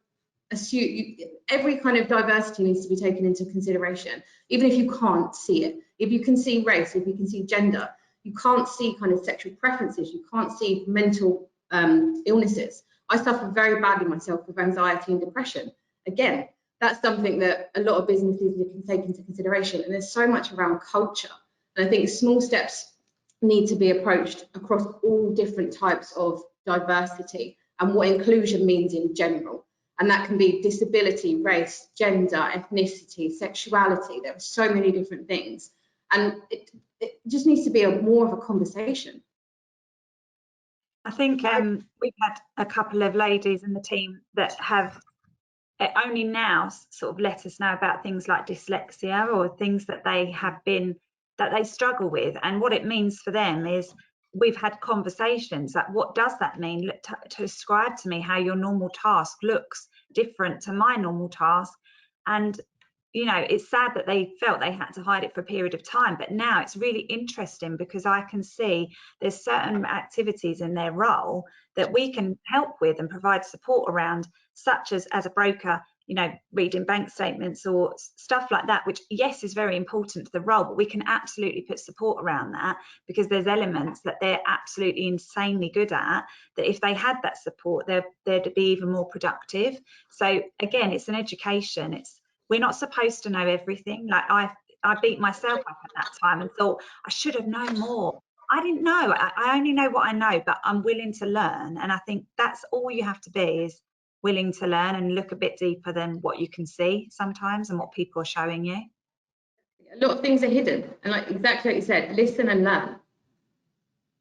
assume. Every kind of diversity needs to be taken into consideration, even if you can't see it. If you can see race, if you can see gender, you can't see kind of sexual preferences, you can't see mental illnesses. I suffer very badly myself with anxiety and depression. Again, that's something that a lot of businesses can take into consideration, and there's so much around culture. And I think small steps need to be approached across all different types of diversity and what inclusion means in general. And that can be disability, race, gender, ethnicity, sexuality. There are so many different things. And it just needs to be more of a conversation. I think we've had a couple of ladies in the team that have only now sort of let us know about things like dyslexia or things that they struggle with. And what it means for them is we've had conversations like, what does that mean? To describe to me how your normal task looks different to my normal task. And it's sad that they felt they had to hide it for a period of time, but now it's really interesting because I can see there's certain activities in their role that we can help with and provide support around, such as a broker, reading bank statements or stuff like that, which yes is very important to the role, but we can absolutely put support around that because there's elements that they're absolutely insanely good at, that if they had that support, they'd be even more productive. So again, it's an education. We're not supposed to know everything. Like I beat myself up at that time and thought I should have known more. I didn't know. I only know what I know, but I'm willing to learn. And I think that's all you have to be, is willing to learn and look a bit deeper than what you can see sometimes and what people are showing you. A lot of things are hidden, and like exactly what you said, listen and learn.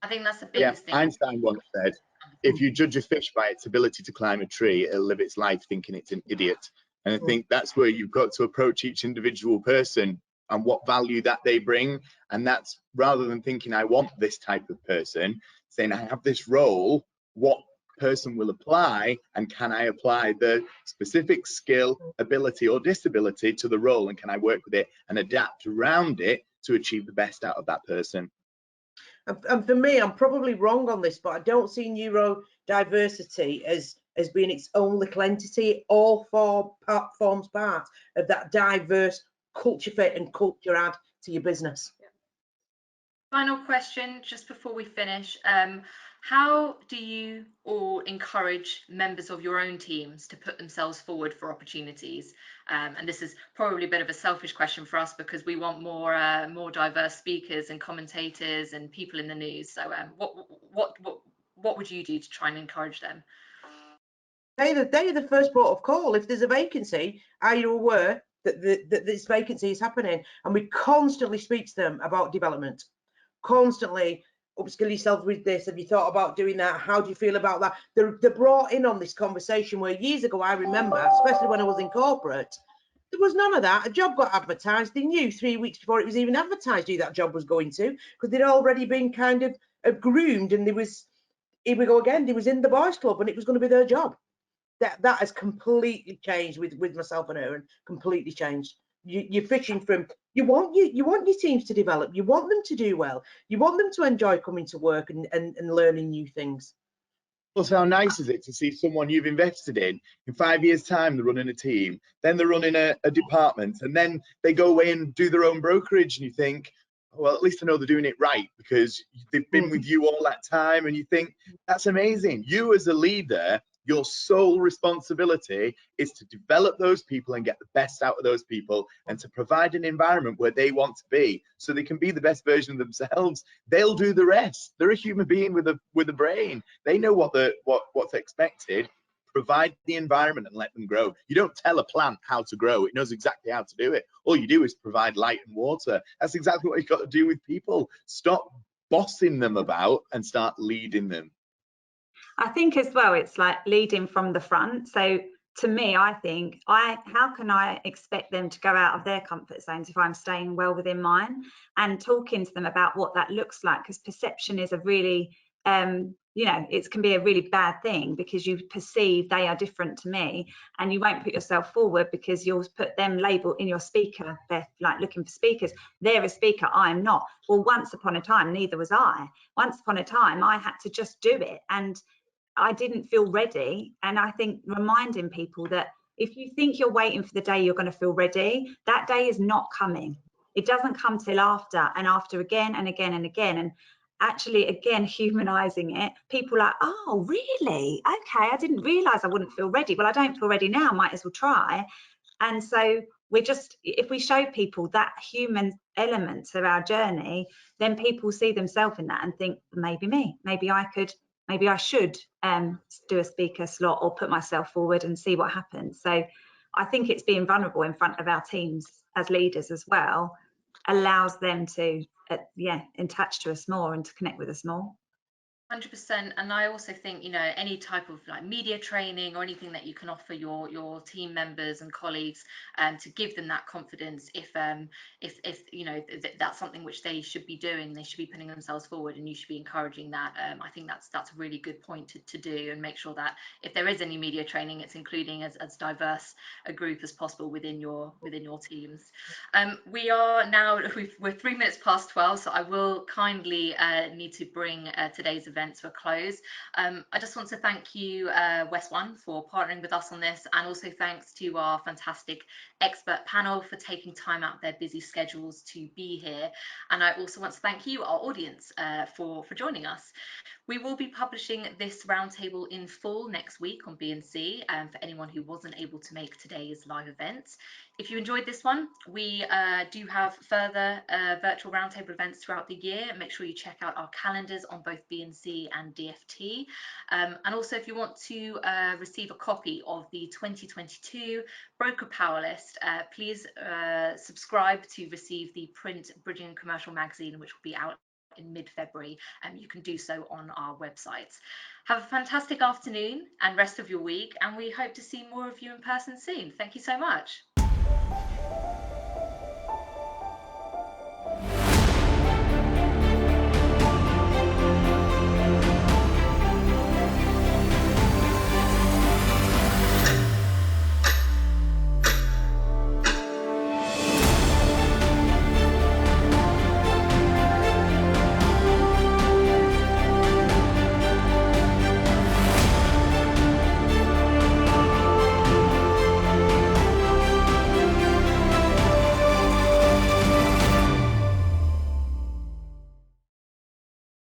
I think that's the biggest thing. Einstein once said, if you judge a fish by its ability to climb a tree, it'll live its life thinking it's an idiot. And I think that's where you've got to approach each individual person and what value that they bring. And that's rather than thinking, I want this type of person, saying, I have this role, what person will apply, and can I apply the specific skill, ability or disability to the role, and can I work with it and adapt around it to achieve the best out of that person. And for me, I'm probably wrong on this, but I don't see neurodiversity as being its own little entity. It all forms part of that diverse culture fit and culture add to your business. Final question, just before we finish. How do you all encourage members of your own teams to put themselves forward for opportunities? And this is probably a bit of a selfish question for us because we want more diverse speakers and commentators and people in the news. So what would you do to try and encourage them? They're the first port of call. If there's a vacancy, are you aware that this vacancy is happening? And we constantly speak to them about development. Constantly upskill yourself with this. Have you thought about doing that? How do you feel about that? They're brought in on this conversation where years ago, I remember, especially when I was in corporate, there was none of that. A job got advertised. They knew 3 weeks before it was even advertised who that job was going to, because they'd already been kind of groomed, and there was, here we go again, they was in the boys club and it was going to be their job. That has completely changed with myself and Aaron. Completely changed. You're fishing from, you want your teams to develop, you want them to do well, you want them to enjoy coming to work and learning new things. Plus, how nice is it to see someone you've invested in 5 years' time, they're running a team, then they're running a department, and then they go away and do their own brokerage, and you think, well, at least I know they're doing it right because they've been with you all that time, and you think, that's amazing. You as a leader, your sole responsibility is to develop those people and get the best out of those people and to provide an environment where they want to be so they can be the best version of themselves. They'll do the rest. They're a human being with a brain. They know what's expected. Provide the environment and let them grow. You don't tell a plant how to grow. It knows exactly how to do it. All you do is provide light and water. That's exactly what you've got to do with people. Stop bossing them about and start leading them. I think as well, it's like leading from the front. So to me, I think, how can I expect them to go out of their comfort zones if I'm staying well within mine? And talking to them about what that looks like, because perception is a really, it can be a really bad thing because you perceive they are different to me, and you won't put yourself forward because you'll put them label in your speaker. They're like looking for speakers. They're a speaker, I am not. Well, once upon a time, neither was I. Once upon a time, I had to just do it, and I didn't feel ready. And I think reminding people that if you think you're waiting for the day you're going to feel ready, that day is not coming. It doesn't come till after, and after again and again and again. And actually, again, humanizing it, people are like, oh, really? Okay, I didn't realize I wouldn't feel ready. Well, I don't feel ready now, might as well try. And so we're just, if we show people that human element of our journey, then people see themselves in that and think, maybe me, maybe I could, maybe I should do a speaker slot or put myself forward and see what happens. So I think it's being vulnerable in front of our teams as leaders as well allows them to, attach to us more and to connect with us more. 100%. And I also think, any type of like media training or anything that you can offer your team members and colleagues to give them that confidence, if that's something which they should be doing, they should be putting themselves forward, and you should be encouraging that. I think that's a really good point to do, and make sure that if there is any media training, it's including as diverse a group as possible within your teams. We are now, we're 3 minutes past 12, so I will kindly need to bring today's event to a close. I just want to thank you, West One, for partnering with us on this, and also thanks to our fantastic expert panel for taking time out of their busy schedules to be here. And I also want to thank you, our audience, for joining us. We will be publishing this roundtable in full next week on B&C for anyone who wasn't able to make today's live event. If you enjoyed this one, we do have further virtual roundtable events throughout the year. Make sure you check out our calendars on both B&C and DFT. And also, if you want to receive a copy of the 2022 Broker Power List, please subscribe to receive the print Bridging Commercial magazine, which will be out in mid-February, and you can do so on our website. Have a fantastic afternoon and rest of your week, and we hope to see more of you in person soon. Thank you so much.